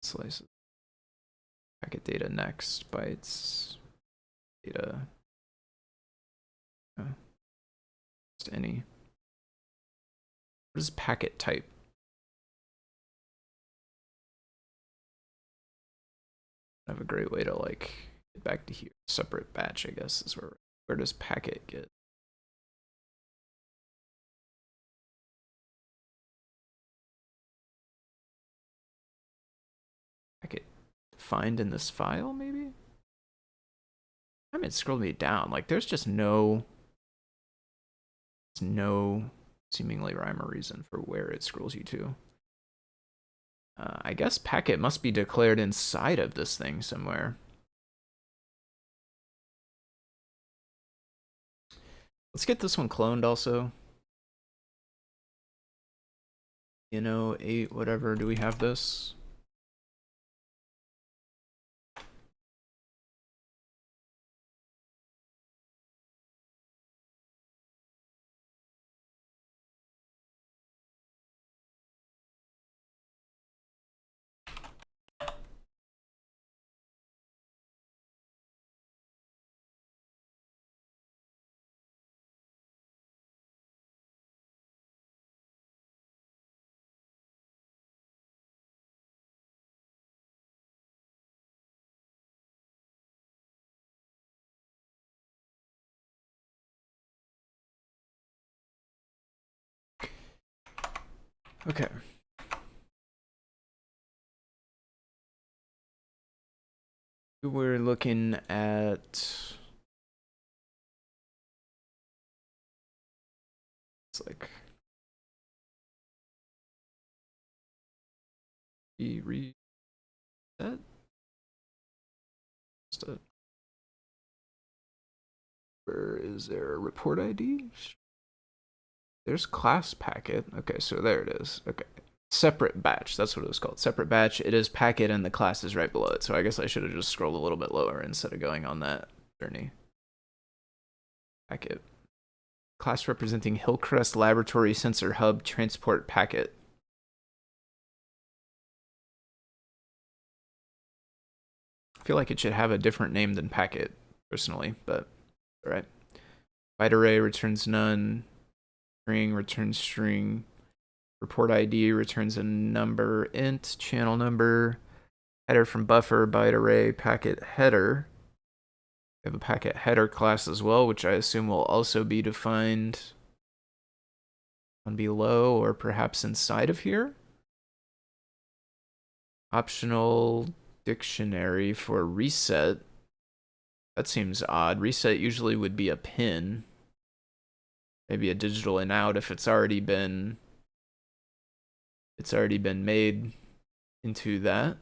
Slices. Packet data next. Bytes. Data. Just any. What is packet type? I have a great way to like get back to here. Separate batch, I guess, is where does packet get? Packet defined in this file, maybe? I mean, it scrolled me down. Like, there's just no seemingly rhyme or reason for where it scrolls you to. I guess packet must be declared inside of this thing somewhere. Let's get this one cloned also. 8, whatever. Do we have this? Okay. We're looking at it's like reset. Where is there a report ID? There's class packet. Okay, so there it is. Okay. Separate batch. That's what it was called. Separate batch. It is packet and the class is right below it. So I guess I should have just scrolled a little bit lower instead of going on that journey. Packet. Class representing Hillcrest Laboratory Sensor Hub Transport Packet. I feel like it should have a different name than packet, personally, but all right. Byte array returns none. String returns string. Report ID returns a number, int, channel number. Header from buffer, byte array, packet header. We have a packet header class as well, which I assume will also be defined on below or perhaps inside of here. Optional dictionary for reset. That seems odd. Reset usually would be a pin. Maybe a digital in out if it's already been made into that.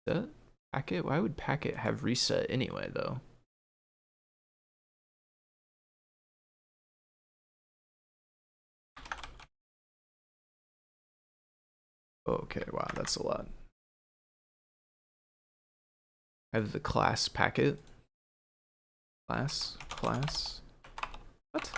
That packet? Why would packet have reset anyway though? Okay, wow, that's a lot. I have the class packet. Class. What?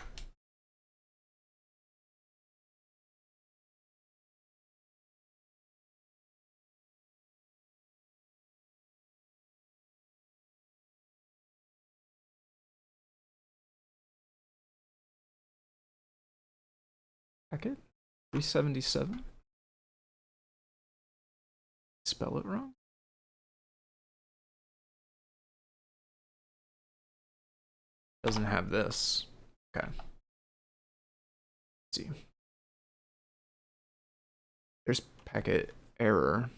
Packet? 377? Spell it wrong? Doesn't have this. Okay. Let's see. There's packet error.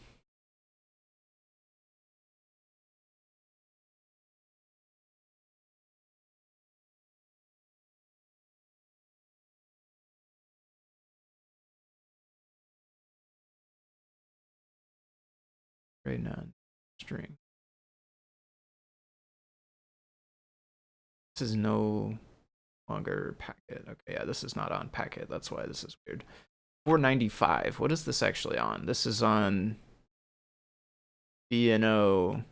Right now, string. This is no longer packet. Okay, yeah, this is not on packet. That's why this is weird. 495. What is this actually on? This is on BNO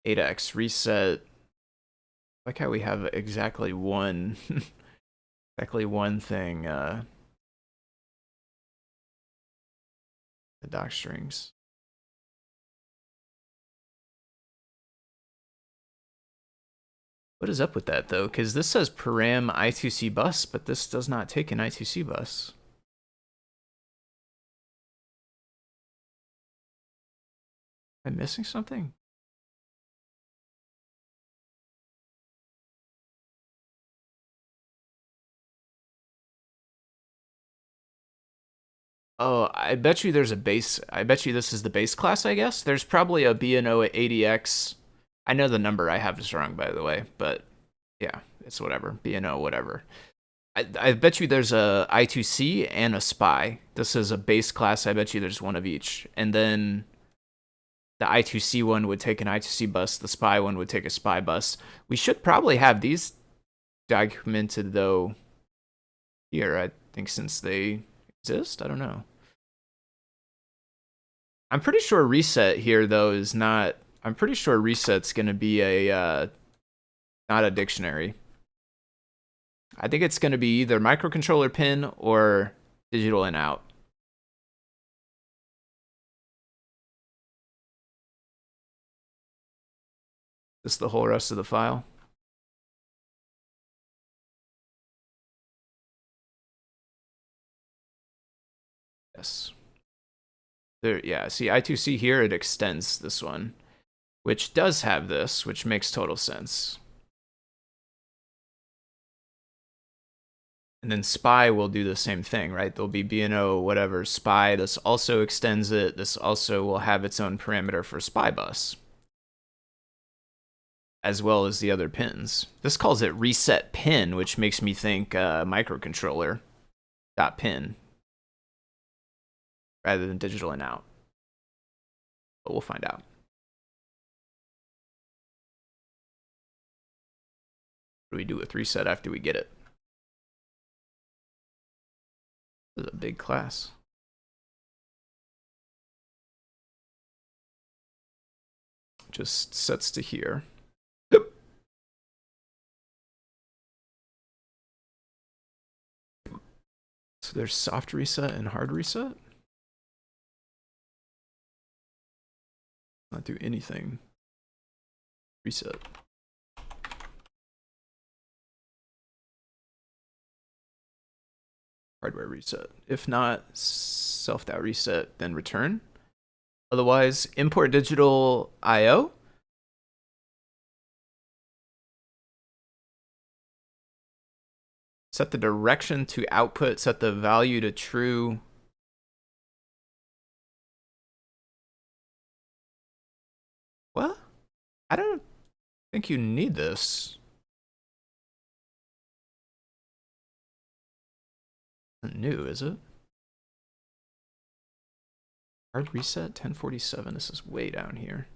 8x reset. I like how we have exactly one thing the doc strings. What is up with that though? Because this says param I2C bus, but this does not take an I2C bus. Am I missing something? Oh, I bet you there's a base. I bet you this is the base class, I guess. There's probably a BNO 80X. I know the number I have is wrong, by the way, but yeah, it's whatever. BNO, whatever. I bet you there's a I2C and a SPY. This is a base class. I bet you there's one of each. And then the I2C one would take an I2C bus. The SPY one would take a SPY bus. We should probably have these documented, though, here, I think, since they exist. I don't know. I'm pretty sure reset here, though, is not... I'm pretty sure reset's going to be a... not a dictionary. I think it's going to be either microcontroller pin or digital in out. This is the whole rest of the file. Yes. There, yeah, see, I2C here, it extends this one, which does have this, which makes total sense. And then SPY will do the same thing, right? There'll be BNO, whatever, SPY. This also extends it. This also will have its own parameter for SPY bus, as well as the other pins. This calls it reset pin, which makes me think microcontroller dot pin rather than digital in out. But we'll find out. What do we do with reset after we get it? This is a big class. Just sets to here. Yep. So there's soft reset and hard reset. Not do anything. Reset. Hardware reset. If not, self-doubt reset, then return. Otherwise, import digital I/O. Set the direction to output, set the value to true. What? I don't think you need this. Isn't new, is it? Hard reset, 1047. This is way down here.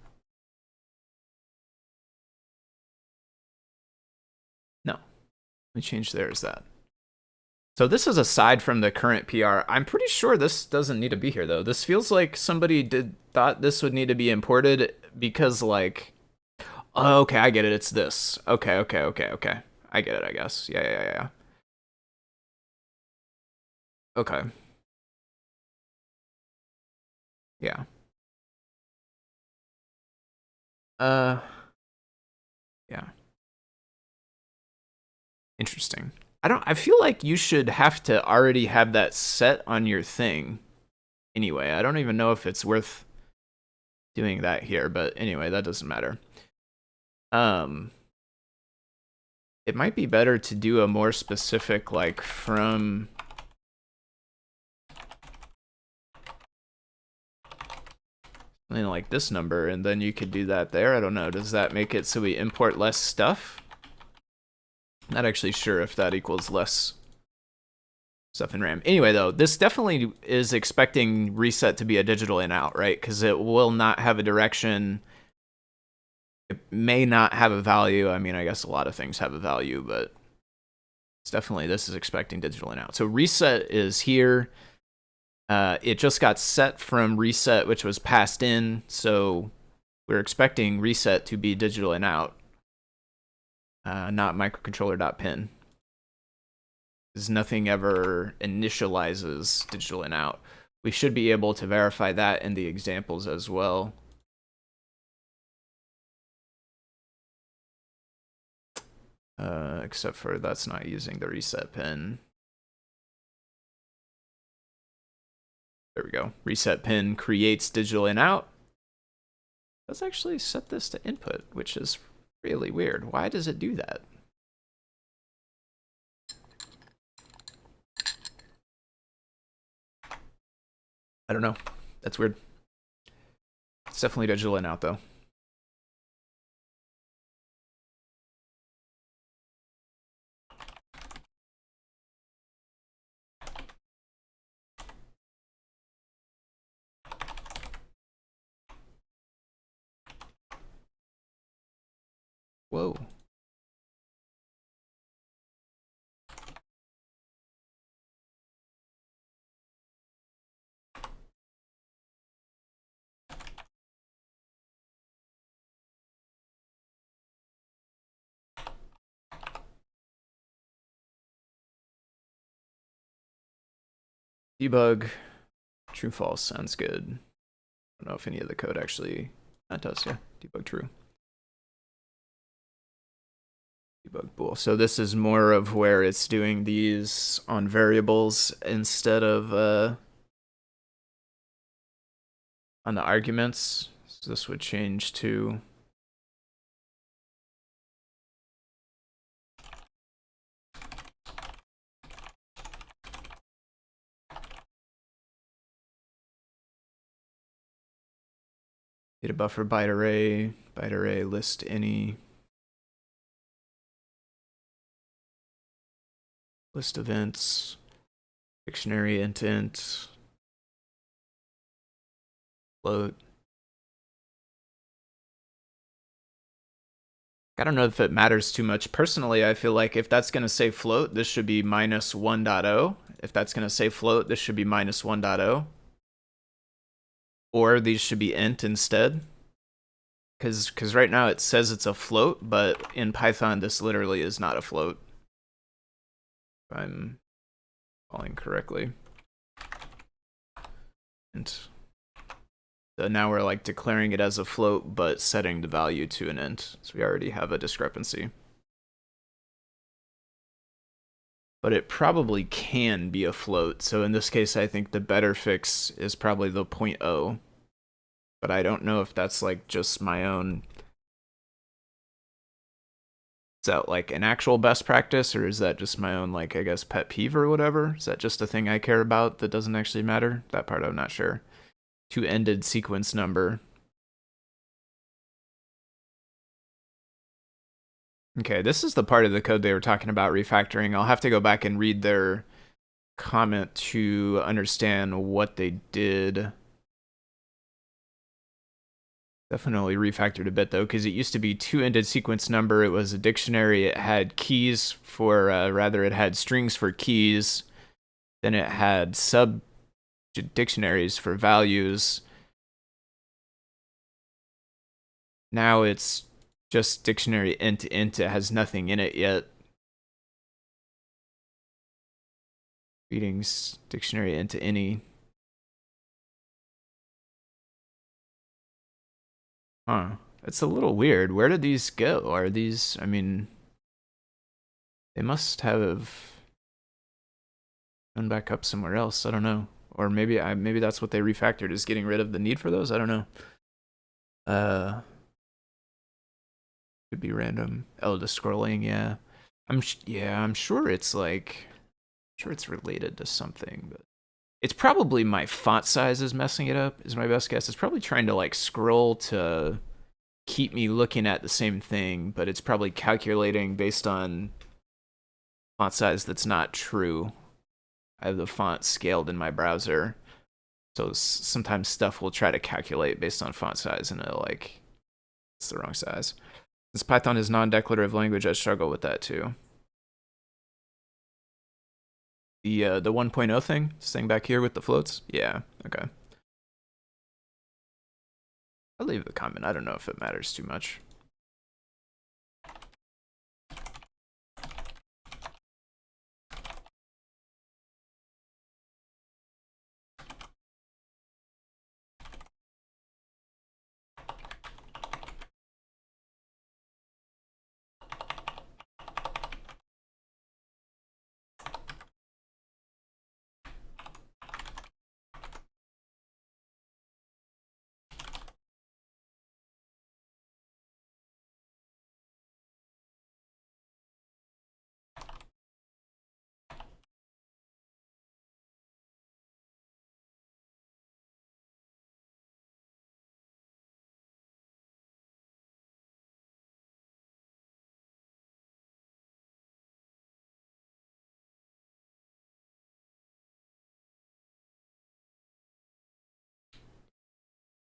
No. Let me change there as that. So this is aside from the current PR. I'm pretty sure this doesn't need to be here though. This feels like somebody thought this would need to be imported because like, oh, okay, I get it. It's this. Okay. I get it, I guess. Yeah. Okay. Yeah. Yeah. Interesting. I feel like you should have to already have that set on your thing. Anyway, I don't even know if it's worth doing that here, but anyway, that doesn't matter. It might be better to do a more specific, like, from something like this number, and then you could do that there. I don't know. Does that make it so we import less stuff? Not actually sure if that equals less stuff in RAM. Anyway, though, this definitely is expecting reset to be a digital in out, right? Because it will not have a direction. It may not have a value. I mean, I guess a lot of things have a value, but it's definitely, this is expecting digital in out. So reset is here. It just got set from reset, which was passed in. So we're expecting reset to be digital in out, not microcontroller.pin. Because nothing ever initializes digital in out. We should be able to verify that in the examples as well. Except for that's not using the reset pin. There we go. Reset pin creates digital in out. Let's actually set this to input, which is really weird. Why does it do that? I don't know. That's weird. It's definitely digital in out though. Whoa. Debug, true false sounds good. I don't know if any of the code actually, that does, yeah. Debug true. Debug bool. So this is more of where it's doing these on variables instead of on the arguments. So this would change to data buffer byte array list any list events, dictionary intent, float. I don't know if it matters too much. Personally, I feel like if that's going to say float, this should be minus 1.0. If that's going to say float, this should be minus 1.0. Or these should be int instead. Because right now it says it's a float, but in Python, this literally is not a float. I'll calling correctly. And so now we're like declaring it as a float, but setting the value to an int. So we already have a discrepancy. But it probably can be a float. So in this case, I think the better fix is probably the 0.0. But I don't know if that's like just my own. Is that like an actual best practice, or is that just my own, like, I guess, pet peeve or whatever? Is that just a thing I care about that doesn't actually matter? That part I'm not sure. To-ended sequence number. Okay, this is the part of the code they were talking about refactoring. I'll have to go back and read their comment to understand what they did. Definitely refactored a bit though, because it used to be to-ended sequence number. It was a dictionary. It had keys for, it had strings for keys. Then it had sub dictionaries for values. Now it's just dictionary int to int. It has nothing in it yet. Readings dictionary int to any. Huh. It's a little weird. Where did these go? Are these, I mean, they must have gone back up somewhere else. I don't know. Or maybe that's what they refactored, is getting rid of the need for those. I don't know. Could be random. Oh, the scrolling, yeah. I'm sure it's like, sure it's related to something, but it's probably my font size is messing it up, is my best guess. It's probably trying to like scroll to keep me looking at the same thing, but it's probably calculating based on font size that's not true. I have the font scaled in my browser, so sometimes stuff will try to calculate based on font size, and it'll like, it's the wrong size. Since Python is non-declarative language, I struggle with that too. The 1.0 thing, this thing back here with the floats? Yeah, okay. I'll leave the comment. I don't know if it matters too much.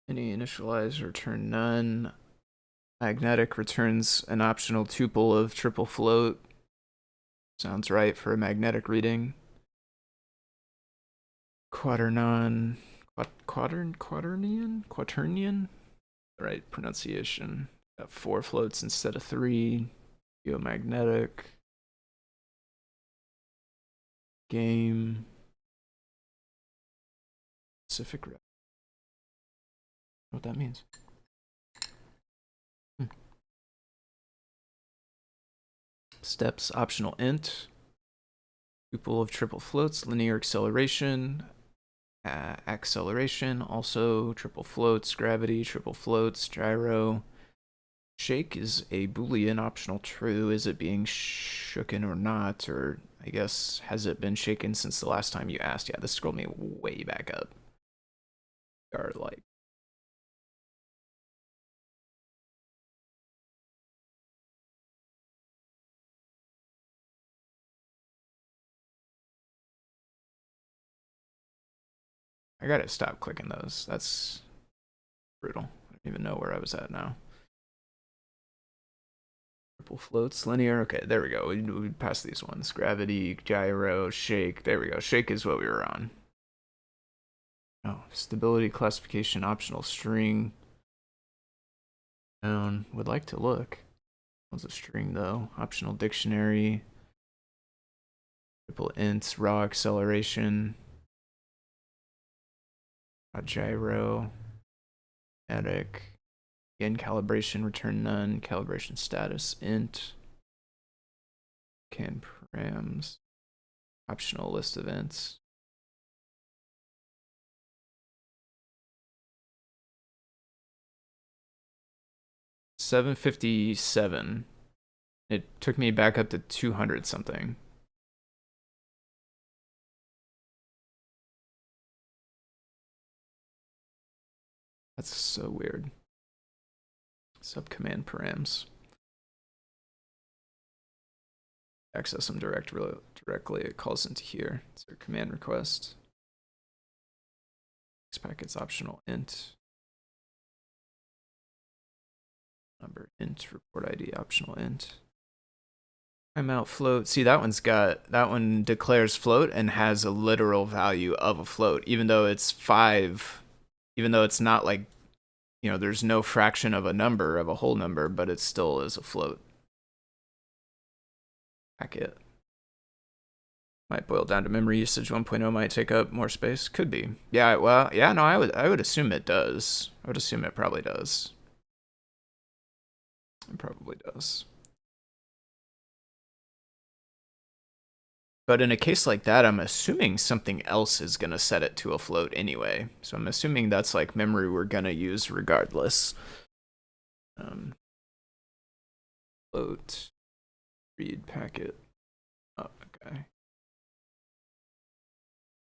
Any initialize, return none. Magnetic returns an optional tuple of triple float. Sounds right for a magnetic reading. Quaternion? Right pronunciation. Got 4 floats instead of 3. Geomagnetic. Game. Specific. What that means. Steps, optional int. Tuple of triple floats, linear acceleration. Acceleration, also triple floats, gravity, triple floats, gyro. Shake is a Boolean, optional true. Is it being shooken or not? Or I guess, has it been shaken since the last time you asked? Yeah, this scrolled me way back up. Or like, I gotta stop clicking those. That's brutal. I don't even know where I was at now. Triple floats, linear. Okay, there we go. We passed these ones. Gravity, gyro, shake. There we go. Shake is what we were on. Oh, stability, classification, optional string. Would like to look. What's a string though? Optional dictionary. Triple ints, raw acceleration, a gyro, static, again calibration, return none, calibration status, int, can params, optional list of ints. $757. It took me back up to 200 something. That's so weird. Subcommand params. Access them directly. It calls into here. It's a command request. This packet's optional int. Number int, report ID optional int. Timeout float. See, that one declares float and has a literal value of a float, even though it's 5, even though it's not like, you know, there's no fraction of a number, of a whole number, but it still is a float. Packet. Might boil down to memory usage. 1.0 might take up more space. Could be. Yeah, well, yeah, no, I would assume it does. I would assume it probably does. It probably does. But in a case like that, I'm assuming something else is going to set it to a float anyway. So I'm assuming that's like memory we're going to use regardless. Float, read packet. Oh, okay.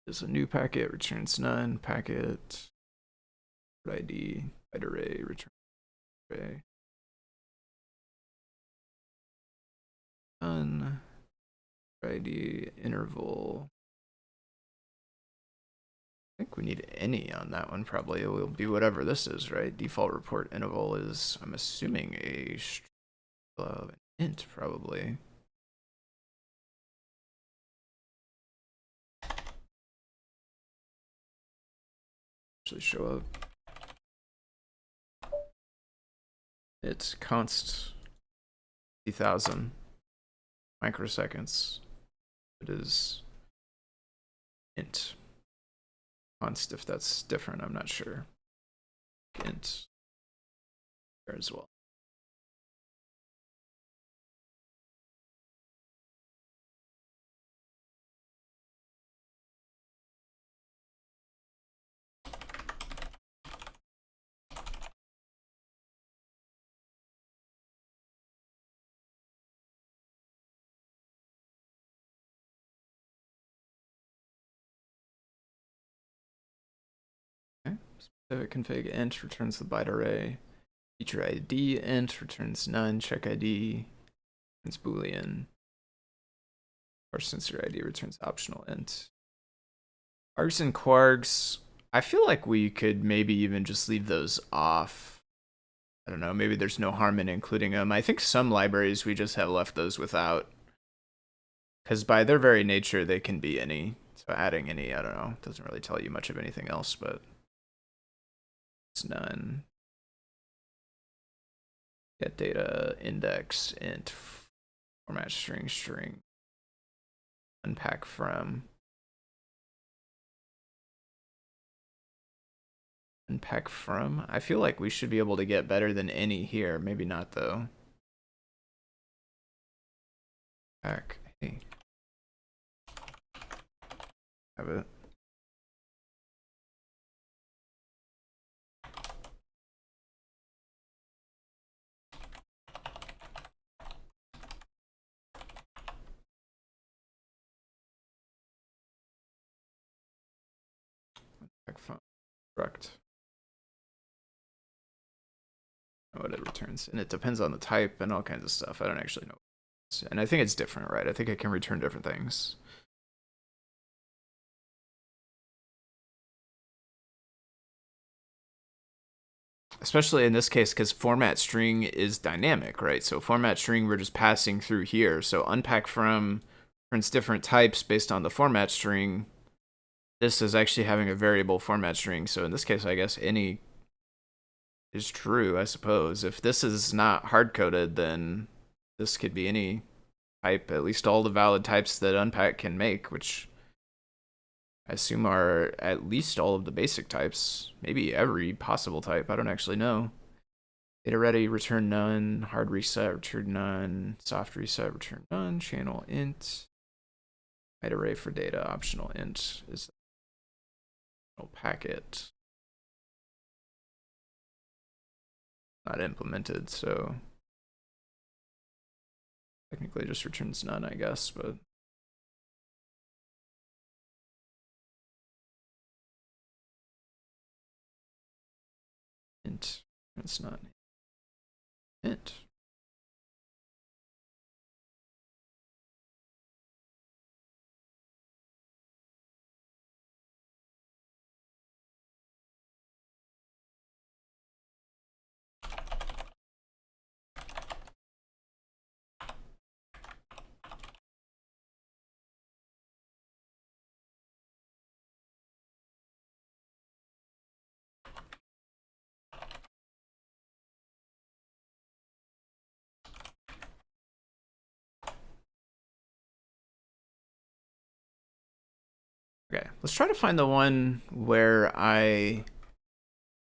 There's a new packet, returns none, packet, ID, byte array, return array. None. ID interval. I think we need any on that one. Probably it will be whatever this is, right? Default report interval is, I'm assuming, a an int, probably. Actually show up. It's const 50,000 microseconds. It is int. Const, if that's different, I'm not sure. Int there as well. Specific config int returns the byte array. Feature ID int returns none. Check ID returns boolean. Or sensor ID returns optional int. Args and quargs, I feel like we could maybe even just leave those off. I don't know, maybe there's no harm in including them. I think some libraries we just have left those without. Because by their very nature, they can be any. So adding any, I don't know, doesn't really tell you much of anything else, but it's none. Get data, index, int, format string, unpack from. Unpack from? I feel like we should be able to get better than any here. Maybe not, though. Pack, hey. Have it. Correct. What it returns, and it depends on the type and all kinds of stuff. I don't actually know, and I think it's different, right? I think it can return different things. Especially in this case, because format string is dynamic, right? So format string we're just passing through here. So unpack from prints different types based on the format string. This is actually having a variable format string. So in this case, I guess any is true, I suppose. If this is not hard-coded, then this could be any type at least all the valid types that Unpack can make, which I assume are at least all of the basic types, maybe every possible type. I don't actually know. Data ready, return none. Hard reset, return none. Soft reset, return none. Channel int. Byte array for data, optional int is packet. Not implemented, so technically just returns none, I guess, but int. It's not int. Okay, let's try to find the one where I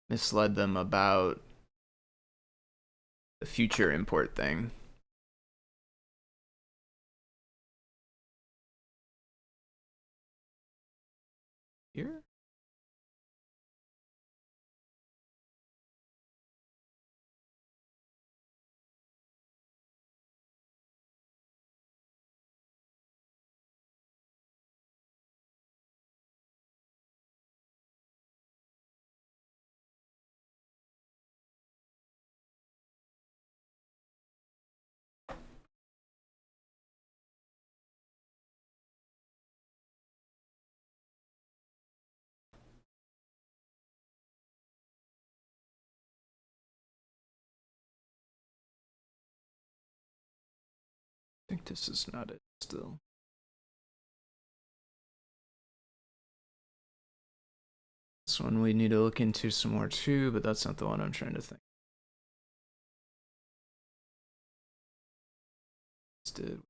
misled them about the future import thing. Here? I think this is not it still. This one we need to look into some more too, but that's not the one I'm trying to think. Did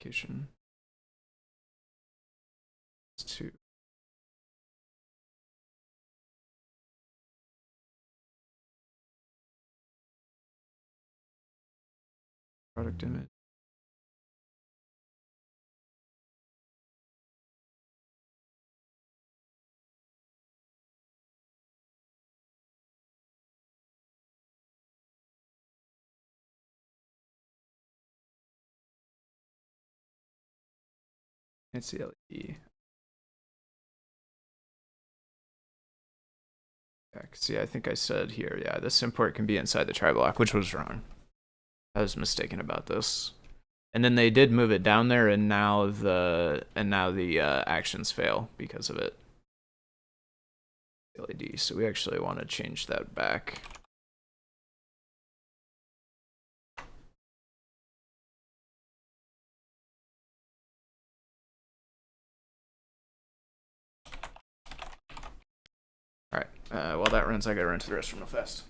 application. It's two. Product image. It's the LED. See, I think I said here, yeah, this import can be inside the try block, which was wrong. I was mistaken about this. And then they did move it down there, and now the actions fail because of it. LED. So we actually want to change that back. All right. While that runs, I gotta run to the restroom real fast.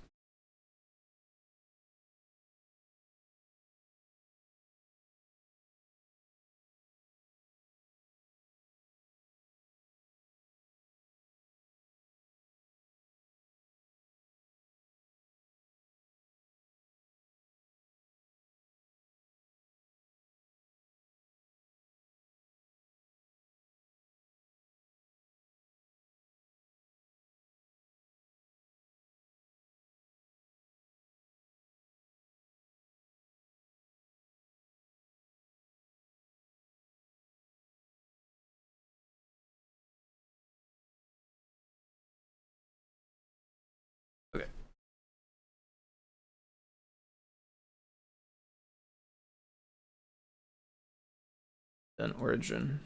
Okay. Then origin.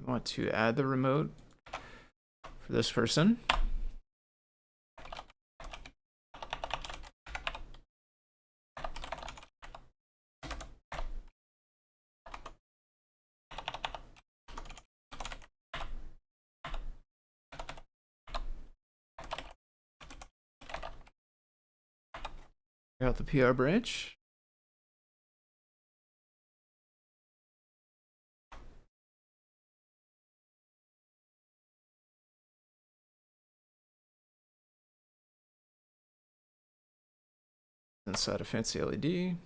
want to add the remote for this person. Out the PR branch. Inside a fancy LED.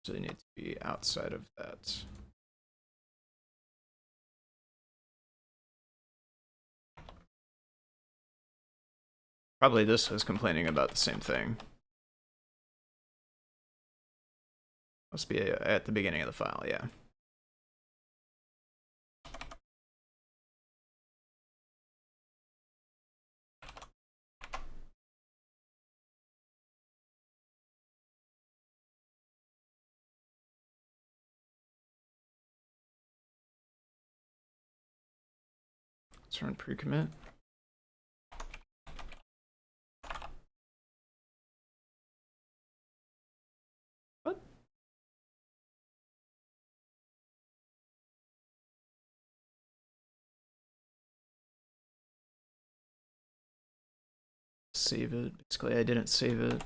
So they need to be outside of that. Probably this was complaining about the same thing. Must be at the beginning of the file, yeah. Let's run pre-commit. What? Save it. Basically, I didn't save it.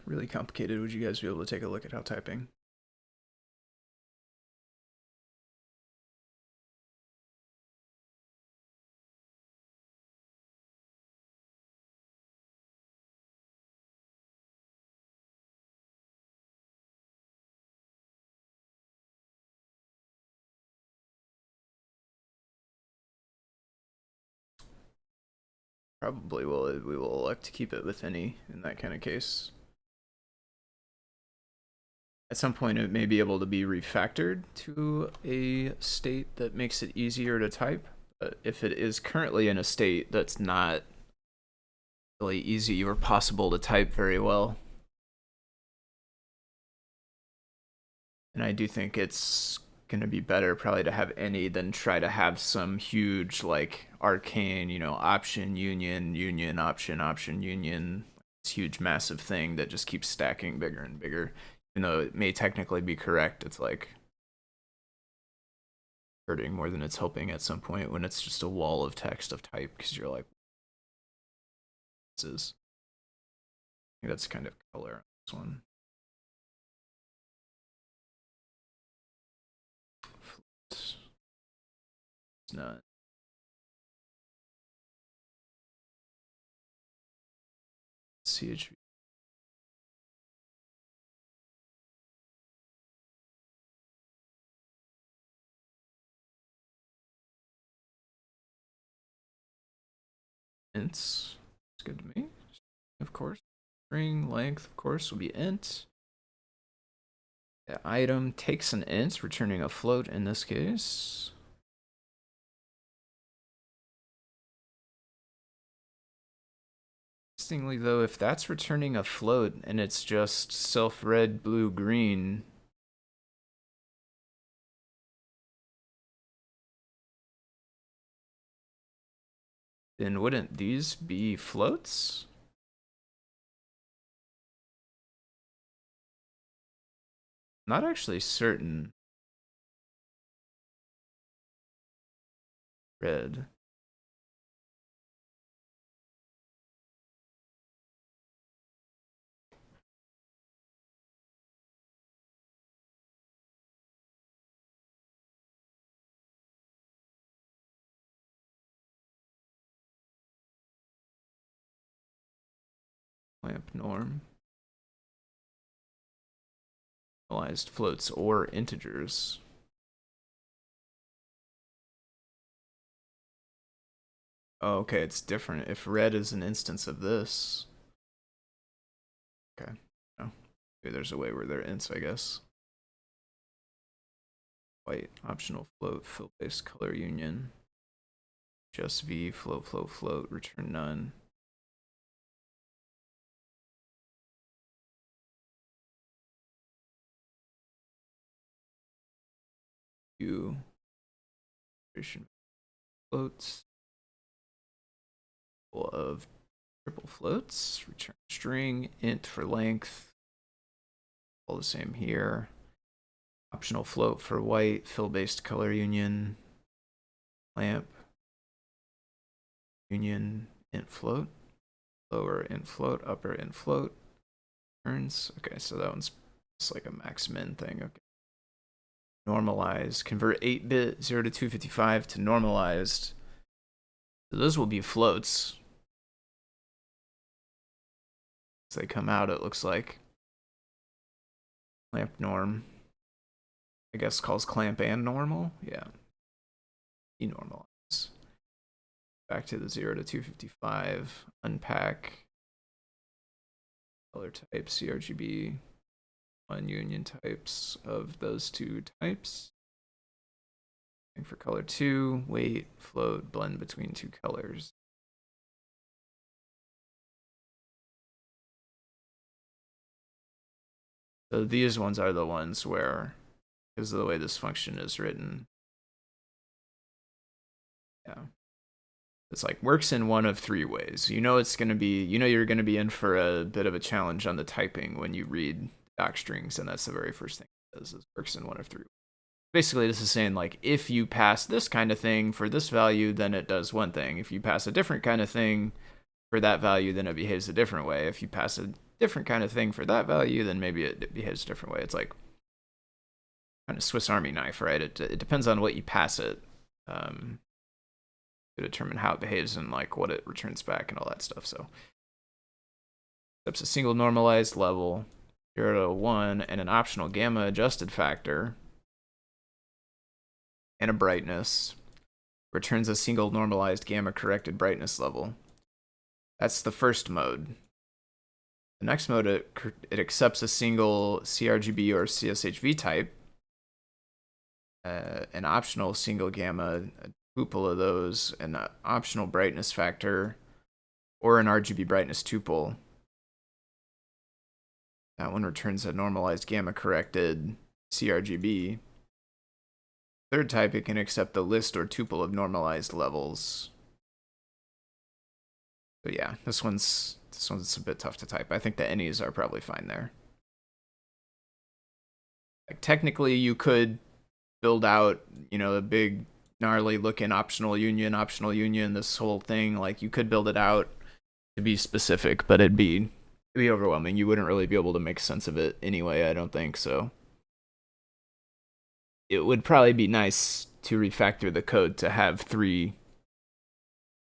Really complicated. Would you guys be able to take a look at how typing? Probably will. We will elect to keep it with any in that kind of case. At some point, it may be able to be refactored to a state that makes it easier to type. But if it is currently in a state that's not really easy or possible to type very well, and I do think it's going to be better probably to have any than try to have some huge like arcane, you know, option union union option option union, this huge massive thing that just keeps stacking bigger and bigger. Even though it may technically be correct, it's like hurting more than it's helping at some point when it's just a wall of text of type because you're like, this is. I think that's kind of color on this one. It's not. CHV. ints. It's good to me. Of course. String length, of course, will be int. The item takes an int, returning a float in this case. Interestingly, though, if that's returning a float and it's just self red, blue, green, then wouldn't these be floats? Not actually certain. Red. Lamp norm. Normalized floats or integers. Oh, okay, it's different. If red is an instance of this. Okay. Oh, maybe there's a way where they're ints, I guess. White, optional float, fill-based color union. Just V, float, float, float, return none. U, floats. Of triple floats, return string, int for length. All the same here. Optional float for white, fill-based color union. Lamp. Union, int float. Lower int float, upper int float. Turns. Okay, so that one's just like a max min thing. Okay. Normalize. Convert 8-bit 0 to 255 to normalized. So those will be floats. As they come out, it looks like. Lamp norm. I guess calls clamp and normal. Yeah. Denormalize. Back to the 0 to 255. Unpack. Color type CRGB. One union types of those two types. And for color 2, weight, float, blend between two colors. So these ones are the ones where, because of the way this function is written, yeah, it's like works in one of 3 ways. You know it's going to be, you know you're going to be in for a bit of a challenge on the typing when you read doc strings, and that's the very first thing it does, is works in one of 3 ways. Basically, this is saying, like, if you pass this kind of thing for this value, then it does one thing. If you pass a different kind of thing for that value, then it behaves a different way. If you pass a different kind of thing for that value, then maybe it behaves a different way. It's like kind of Swiss Army knife, right? It depends on what you pass it to determine how it behaves and like what it returns back and all that stuff. So accepts a single normalized level, 0 to 1, and an optional gamma adjusted factor, and a brightness. Returns a single normalized gamma corrected brightness level. That's the first mode. The next mode, it accepts a single CRGB or CSHV type, an optional single gamma, a tuple of those, an optional brightness factor, or an RGB brightness tuple. That one returns a normalized gamma corrected CRGB. Third type, it can accept the list or tuple of normalized levels. But yeah, this one's a bit tough to type. I think the NEs are probably fine there. Like technically, you could build out, you know, a big gnarly looking optional union, this whole thing. Like you could build it out to be specific, but it'd be overwhelming. You wouldn't really be able to make sense of it anyway, I don't think so. It would probably be nice to refactor the code to have 3,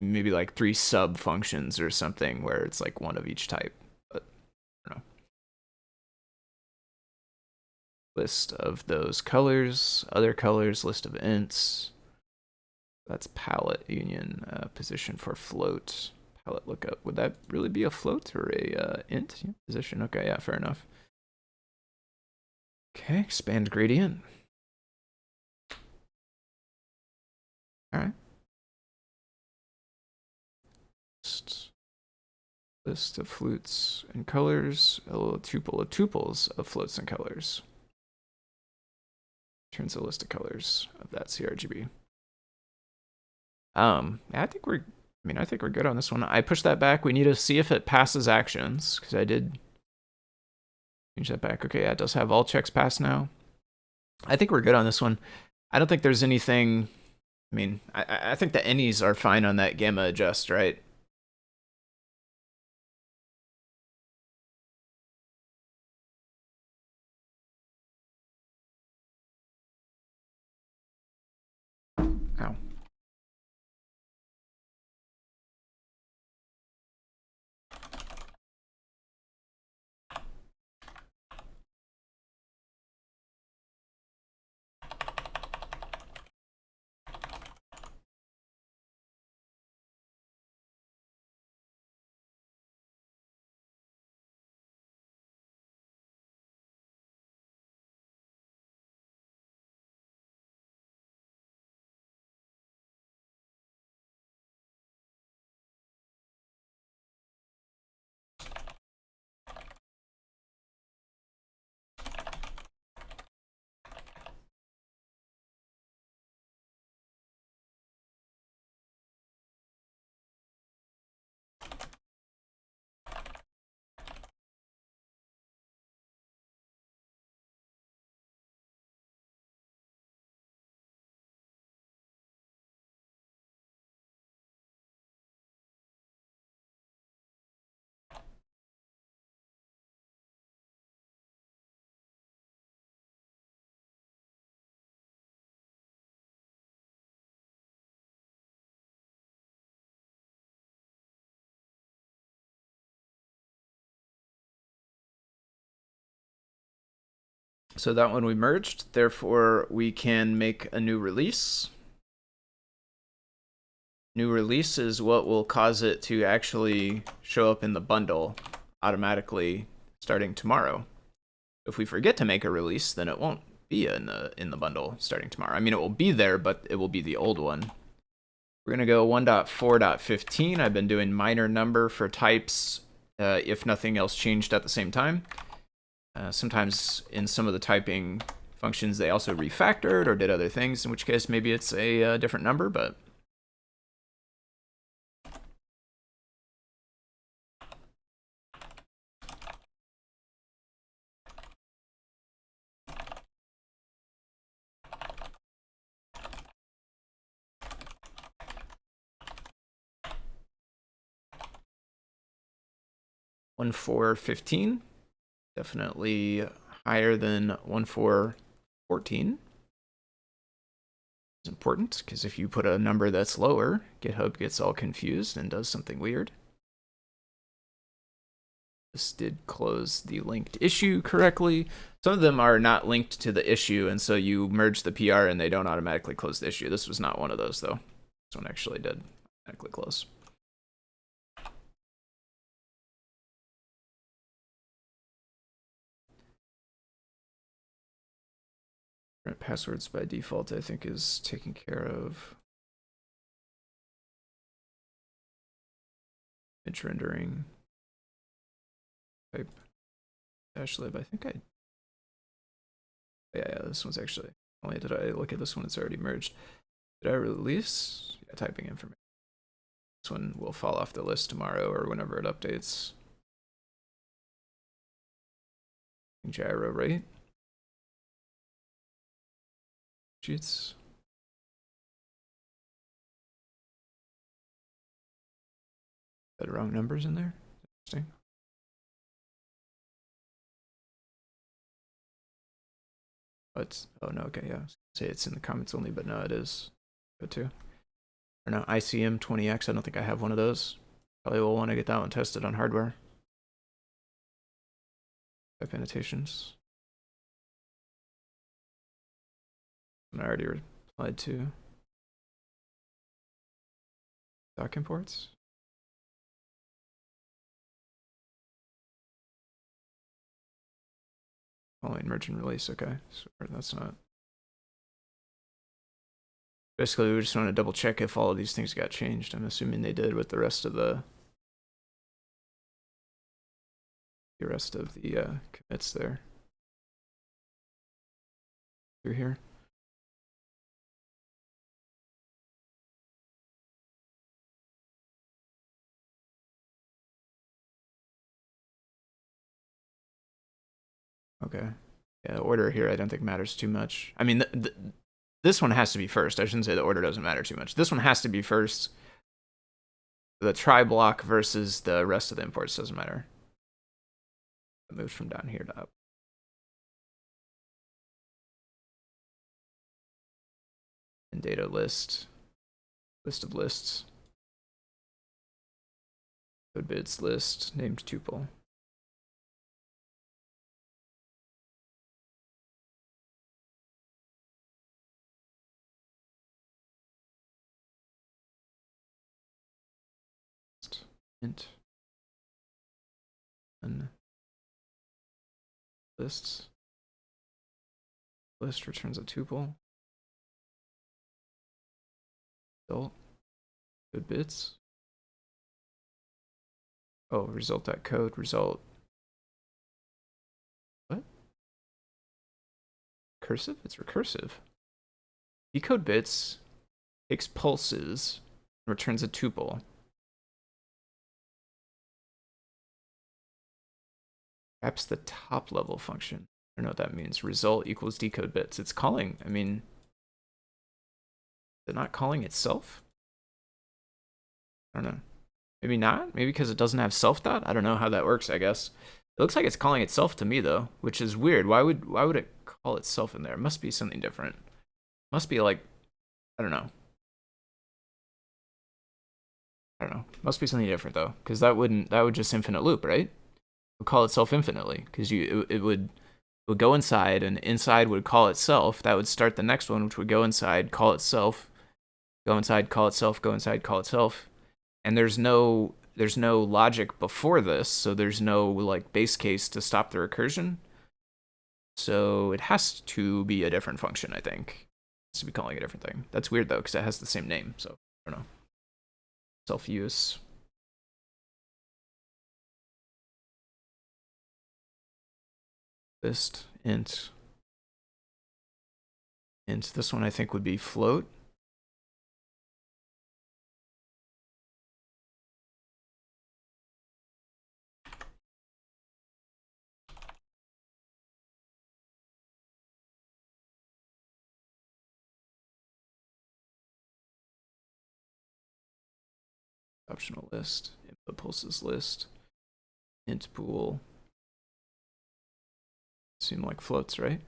maybe like 3 sub functions or something where it's like one of each type. But I don't know. List of those colors, other colors, list of ints. That's palette union, position for float, Palette lookup. Would that really be a float or a int? Yeah, position. Okay, yeah, fair enough. Okay, expand gradient. All right. List of flutes and colors. A little tuple of tuples of floats and colors. Turns a list of colors of that CRGB. I think we're good on this one. I pushed that back. We need to see if it passes actions, because I did change that back. Okay, yeah, it does have all checks passed now. I think we're good on this one. I don't think there's anything. I mean, I think the any's are fine on that gamma adjust, right? Ow. So that one we merged, therefore we can make a new release. New release is what will cause it to actually show up in the bundle automatically starting tomorrow. If we forget to make a release, then it won't be in the bundle starting tomorrow. I mean, it will be there, but it will be the old one. We're gonna go 1.4.15. I've been doing minor number for types if nothing else changed at the same time. Sometimes in some of the typing functions, they also refactored or did other things, in which case maybe it's a different number, but 1.4.15. Definitely higher than 1.4.14. It's important, because if you put a number that's lower, GitHub gets all confused and does something weird. This did close the linked issue correctly. Some of them are not linked to the issue, and so you merge the PR and they don't automatically close the issue. This was not one of those, though. This one actually did automatically close. Passwords by default, I think, is taken care of. Image rendering. Type -lib. I think yeah, this one's actually, only did I look at this one, it's already merged. Did I release? Yeah, typing information. This one will fall off the list tomorrow or whenever it updates. Gyro, right? Sheets. Got the wrong numbers in there. Interesting. Oh no, okay, yeah. Say it's in the comments only, but no, it is. Go to. Or no, ICM 20X. I don't think I have one of those. Probably will want to get that one tested on hardware. Type annotations. I already replied to. Doc imports. Following merge and release, okay. So that's not. Basically, we just want to double check if all of these things got changed. I'm assuming they did with the rest of the commits there. Through here. Okay. Yeah, the order here I don't think matters too much. I mean, this one has to be first. I shouldn't say the order doesn't matter too much. This one has to be first. The try block versus the rest of the imports doesn't matter. It moves from down here to up. And data list of lists. Code bits list, named tuple. Int. And lists. List returns a tuple. Result. Code bits. Oh, result.code, result. What? Recursive? It's recursive. Decode bits, takes pulses, and returns a tuple. Perhaps the top level function. I don't know what that means. Result equals decode bits. It's calling, I mean, is it not calling itself? I don't know. Maybe not? Maybe because it doesn't have self dot? I don't know how that works, I guess. It looks like it's calling itself to me though, which is weird. Why would it call itself in there? It must be something different. Must be like, I don't know. Must be something different though, because that would just infinite loop, right? It would call itself infinitely, because it would go inside, and inside would call itself. That would start the next one, which would go inside, call itself, go inside, call itself, go inside, call itself. And there's no logic before this, so there's no like base case to stop the recursion. So it has to be a different function, I think. It has to be calling a different thing. That's weird though, because it has the same name, so I don't know. Self-use. List, int. This one I think would be float. Optional list, input pulses list, int pool. Seem like floats, right?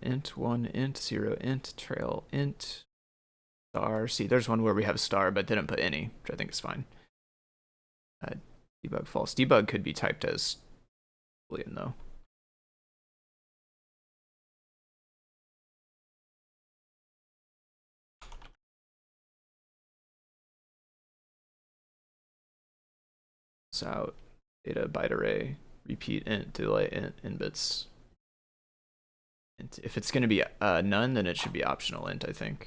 Int 1, int 0, int trail, int star. See, there's one where we have star but didn't put any, which I think is fine. Debug false. Debug could be typed as Boolean though. Out data byte array, repeat int, delay int, in bits. And if it's going to be none, then it should be optional int, I think.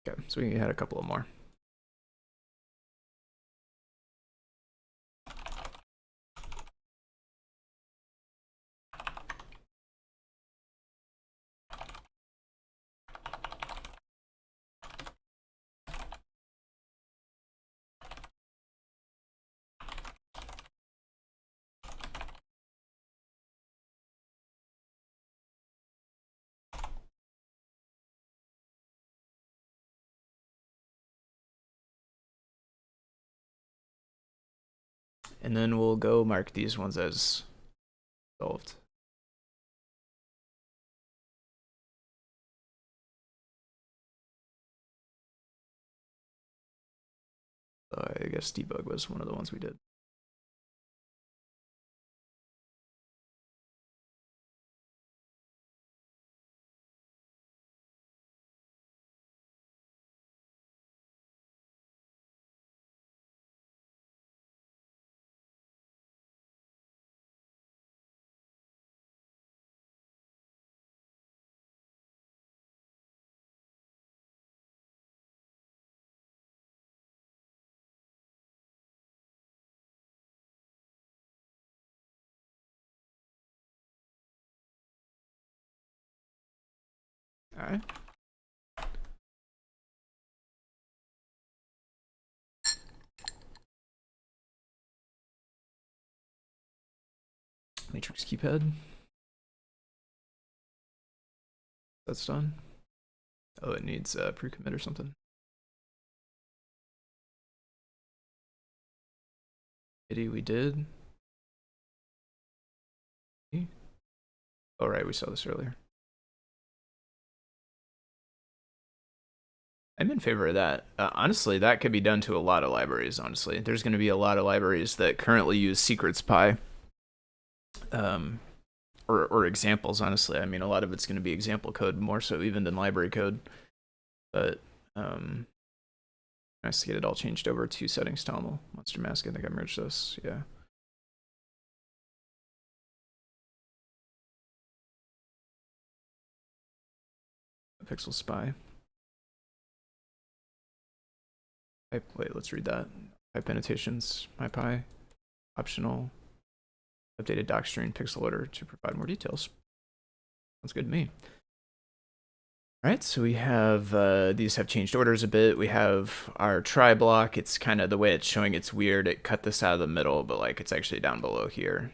Okay, so we had a couple of more. and then we'll go mark these ones as solved. I guess debug was one of the ones we did. All right. Matrix keypad. That's done. Oh, it needs pre-commit or something. Pity we did. Oh, right, we saw this earlier. I'm in favor of that. Honestly, that could be done to a lot of libraries, honestly. There's going to be a lot of libraries that currently use secrets pi. Or examples, honestly. I mean, a lot of it's going to be example code more so even than library code. But nice to get it all changed over to settings toml. Monster mask, I think I merged this. Yeah. Pixel spy. Wait, let's read that. Pipe annotations, my pi, optional, updated docstring pixel order to provide more details. Sounds good to me. All right, so we have, these have changed orders a bit. We have our try block. It's kind of the way it's showing, it's weird. It cut this out of the middle, but like it's actually down below here.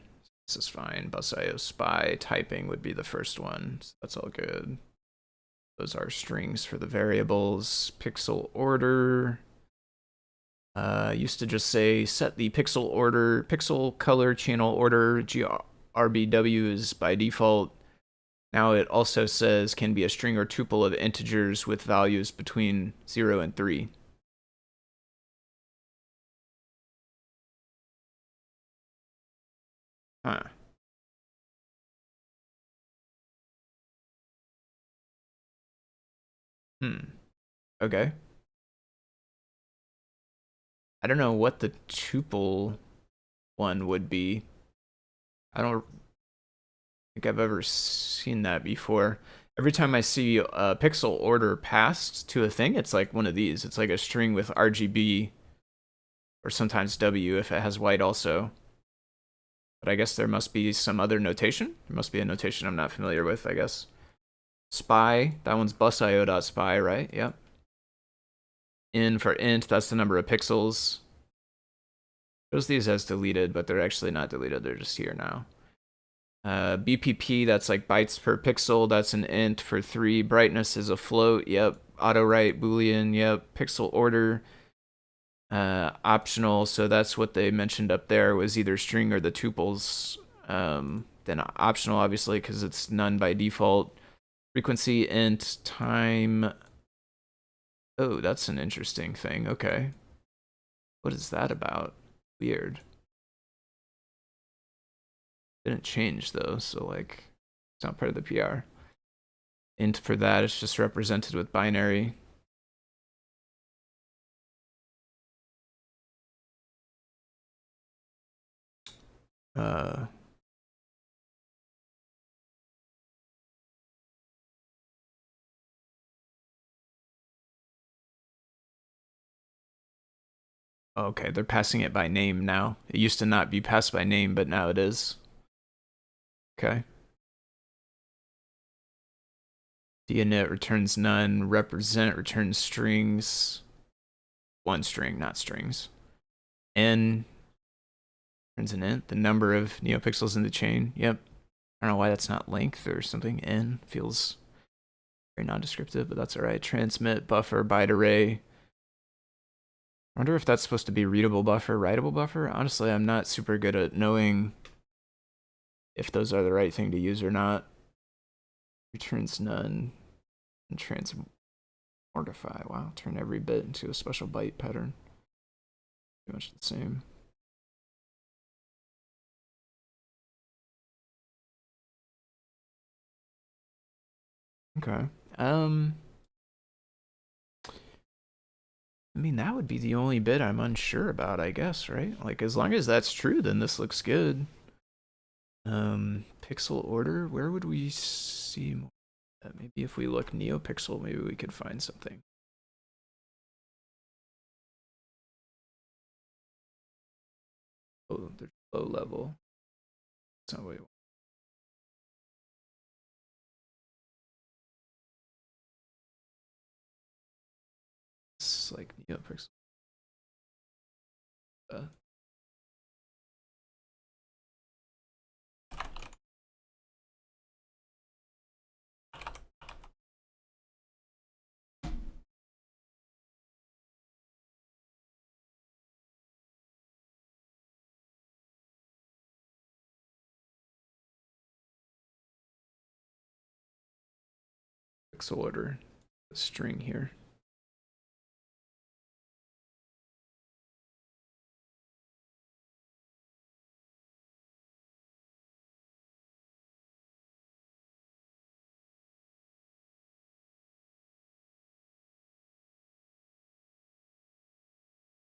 This is fine. Bus.io spy typing would be the first one. So that's all good. Those are strings for the variables. Pixel order. Used to just say set the pixel color channel order. GRBW is by default. Now it also says can be a string or tuple of integers with values between 0 and 3. Huh. Okay. I don't know what the tuple one would be. I don't think I've ever seen that before. Every time I see a pixel order passed to a thing, it's like one of these. It's like a string with RGB or sometimes W if it has white also. But I guess there must be some other notation. There must be a notation I'm not familiar with, I guess. Spy, that one's bus.io.spy, right? Yep. In for int, that's the number of pixels. Shows these as deleted, but they're actually not deleted. They're just here now. BPP, that's like bytes per pixel. That's an int for 3. Brightness is a float. Yep. Auto write Boolean. Yep. Pixel order. Optional. So that's what they mentioned up there was either string or the tuples. Then optional, obviously, because it's none by default. Frequency, int, time. Oh, that's an interesting thing. Okay. What is that about? Weird. Didn't change though, so like it's not part of the PR. Int for that, it's just represented with binary. Okay, they're passing it by name now. It used to not be passed by name, but now it is. Okay. dinit returns none. Represent returns strings. One string, not strings. N returns an int. The number of neopixels in the chain. Yep. I don't know why that's not length or something. N feels very non-descriptive, but that's all right. Transmit, buffer, byte array. wonder if that's supposed to be readable buffer, writable buffer. Honestly, I'm not super good at knowing if those are the right thing to use or not. Returns none and transmortify. Wow, turn every bit into a special byte pattern. Pretty much the same. Okay. I mean, that would be the only bit I'm unsure about, I guess, right? Like, as long as that's true, then this looks good. Pixel order, where would we see more? Maybe if we look NeoPixel, maybe we could find something. Oh, there's low level. That's not what we want. It's like NeoPixel. Pixel order, a string here.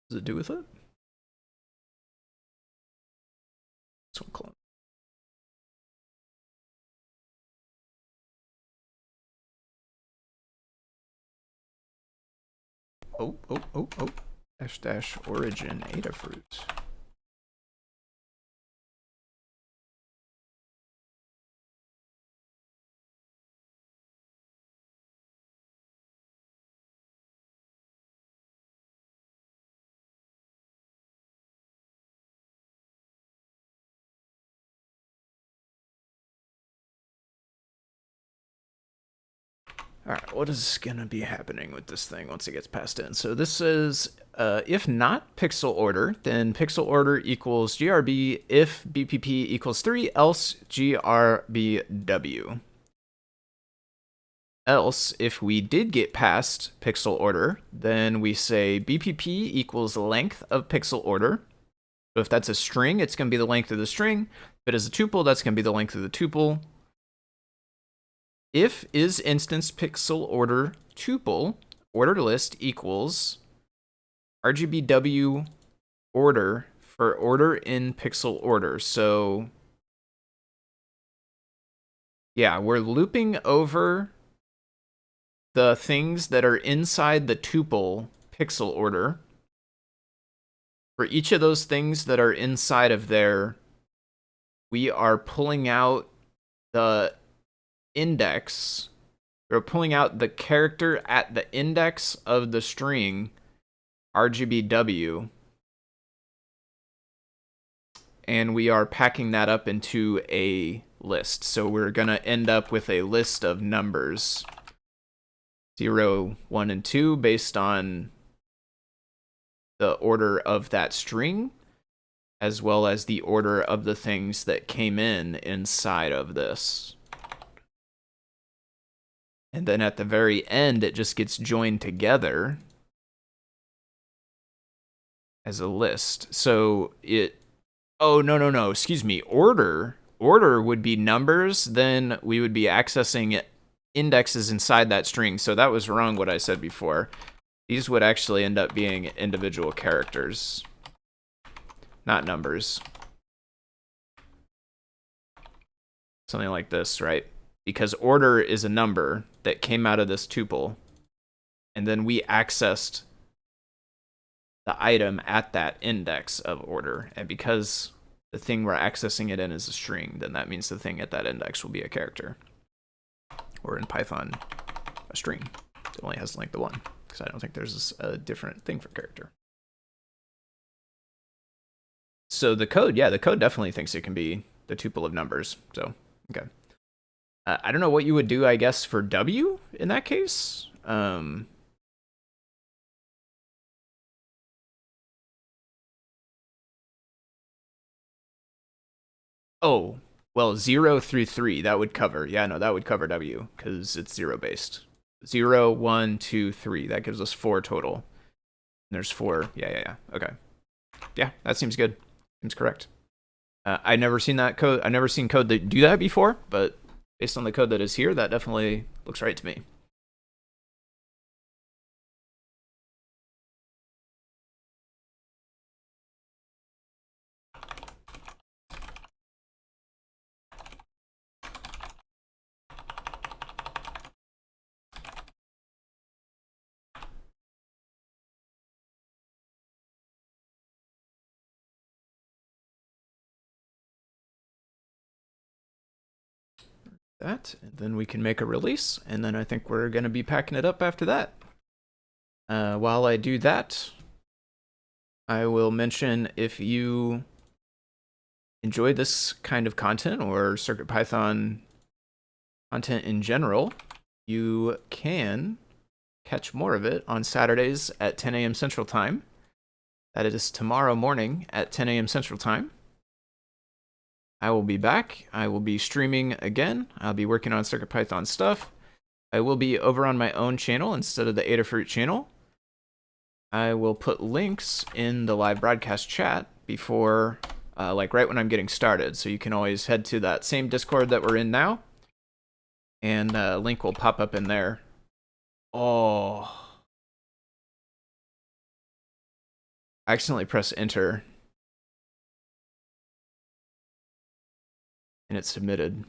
What does it do with it? This one clone. Oh. Dash origin Adafruit. Alright, what is going to be happening with this thing once it gets passed in? So this is, if not pixel order, then pixel order equals GRB if BPP equals 3, else GRBW. Else, if we did get past pixel order, then we say BPP equals length of pixel order. So if that's a string, it's going to be the length of the string. If it is a tuple, that's going to be the length of the tuple. If is instance pixel order tuple ordered list equals RGBW order for order in pixel order. So yeah, we're looping over the things that are inside the tuple pixel order. For each of those things that are inside of there, we are pulling out the index. We're pulling out the character at the index of the string RGBW, and we are packing that up into a list. So we're going to end up with a list of numbers 0, 1, and 2 based on the order of that string, as well as the order of the things that came in inside of this. And then at the very end, it just gets joined together as a list. So it, oh, no, excuse me, order would be numbers, then we would be accessing indexes inside that string. So that was wrong what I said before. These would actually end up being individual characters, not numbers. Something like this, right? Because order is a number that came out of this tuple, and then we accessed the item at that index of order. And because the thing we're accessing it in is a string, then that means the thing at that index will be a character. Or in Python, a string. It only has length of 1, because I don't think there's a different thing for character. So the code, yeah, the code definitely thinks it can be the tuple of numbers. So, okay. I don't know what you would do, I guess, for W in that case. Oh, well, 0 through 3, that would cover. Yeah, no, that would cover W, because it's 0 based. 0, 1, 2, 3. That gives us 4 total. And there's 4. Yeah. Okay. Yeah, that seems good. Seems correct. I've never seen that code. I've never seen code that do that before, but based on the code that is here, that definitely looks right to me. That, and then we can make a release, and then I think we're going to be packing it up after that. While I do that, I will mention, if you enjoy this kind of content or CircuitPython content in general, you can catch more of it on Saturdays at 10 a.m. Central Time. That is tomorrow morning at 10 a.m. Central Time. I will be back. I will be streaming again. I'll be working on CircuitPython stuff. I will be over on my own channel instead of the Adafruit channel. I will put links in the live broadcast chat before, like right when I'm getting started. So you can always head to that same Discord that we're in now, and a link will pop up in there. Oh. I accidentally pressed enter. And it's submitted.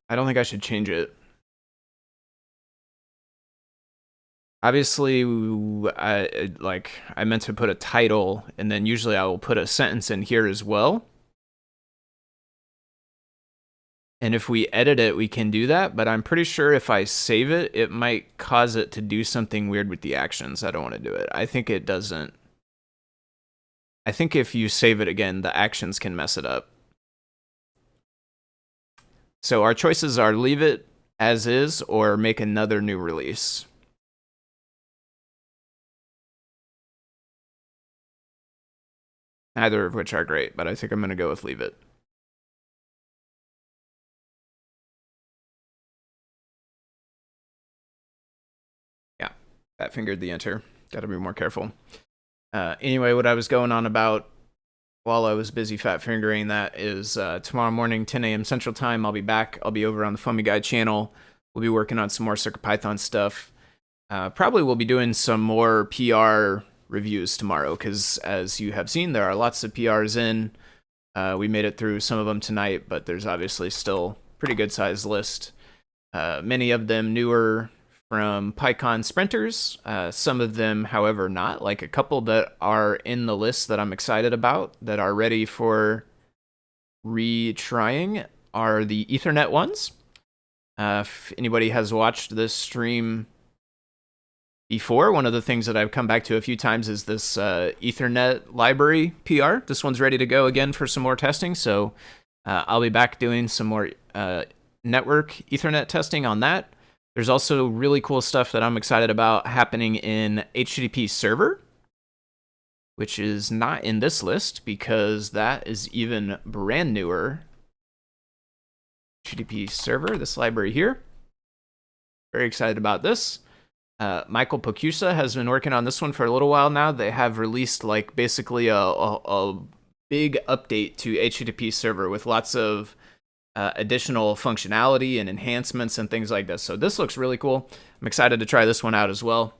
I don't think I should change it. Obviously, I meant to put a title, and then usually I will put a sentence in here as well. And if we edit it, we can do that, but I'm pretty sure if I save it, it might cause it to do something weird with the actions. I don't want to do it. I think it doesn't. I think if you save it again, the actions can mess it up. So our choices are leave it as is or make another new release. Neither of which are great, but I think I'm going to go with leave it. Yeah, fat fingered the enter. Got to be more careful. Anyway, what I was going on about while I was busy fat fingering that is tomorrow morning, 10 a.m. Central Time, I'll be back. I'll be over on the Foamy Guy channel. We'll be working on some more CircuitPython stuff. Probably we'll be doing some more PR reviews tomorrow, because as you have seen, there are lots of PRs in. We made it through some of them tonight, but there's obviously still a pretty good sized list. Many of them newer from PyCon sprinters, some of them, however, not. Like a couple that are in the list that I'm excited about, that are ready for retrying, are the Ethernet ones. If anybody has watched this stream before, one of the things that I've come back to a few times is this Ethernet library PR. This one's ready to go again for some more testing, so I'll be back doing some more network Ethernet testing on that. There's also really cool stuff that I'm excited about happening in HTTP server, which is not in this list because that is even brand newer. HTTP server, this library here. Very excited about this. Michael Pocusa has been working on this one for a little while now. They have released like basically a big update to HTTP server with lots of additional functionality and enhancements and things like this. So this looks really cool. I'm excited to try this one out as well.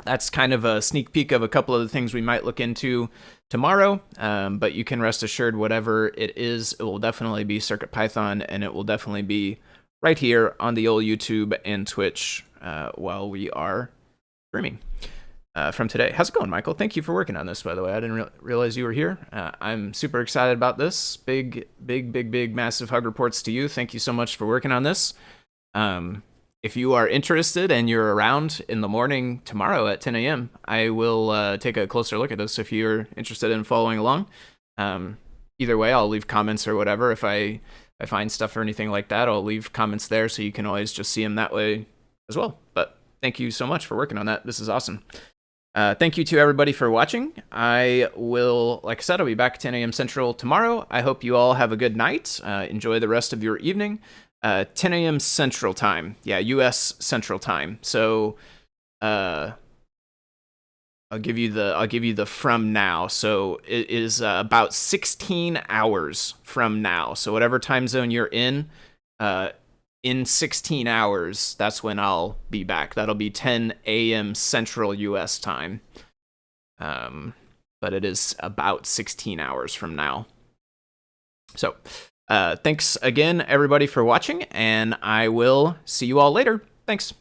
That's kind of a sneak peek of a couple of the things we might look into tomorrow, but you can rest assured whatever it is, it will definitely be CircuitPython, and it will definitely be right here on the old YouTube and Twitch while we are streaming from today. How's it going, Michael? Thank you for working on this, by the way. I didn't realize you were here. I'm super excited about this. Big, massive hug reports to you. Thank you so much for working on this. If you are interested and you're around in the morning tomorrow at 10 a.m., I will take a closer look at this if you're interested in following along. Either way, I'll leave comments or whatever. If I find stuff or anything like that, I'll leave comments there so you can always just see them that way as well. But Thank you so much for working on that. This is awesome. Thank you to everybody for watching. I will, like I said, I'll be back at 10 a.m. Central tomorrow. I hope you all have a good night. Enjoy the rest of your evening. 10 a.m. Central Time. Yeah, U.S. Central Time. So, I'll give you the from now. So it is about 16 hours from now. So whatever time zone you're in 16 hours, that's when I'll be back. That'll be 10 a.m. Central U.S. time. But it is about 16 hours from now. So thanks again, everybody, for watching, and I will see you all later. Thanks.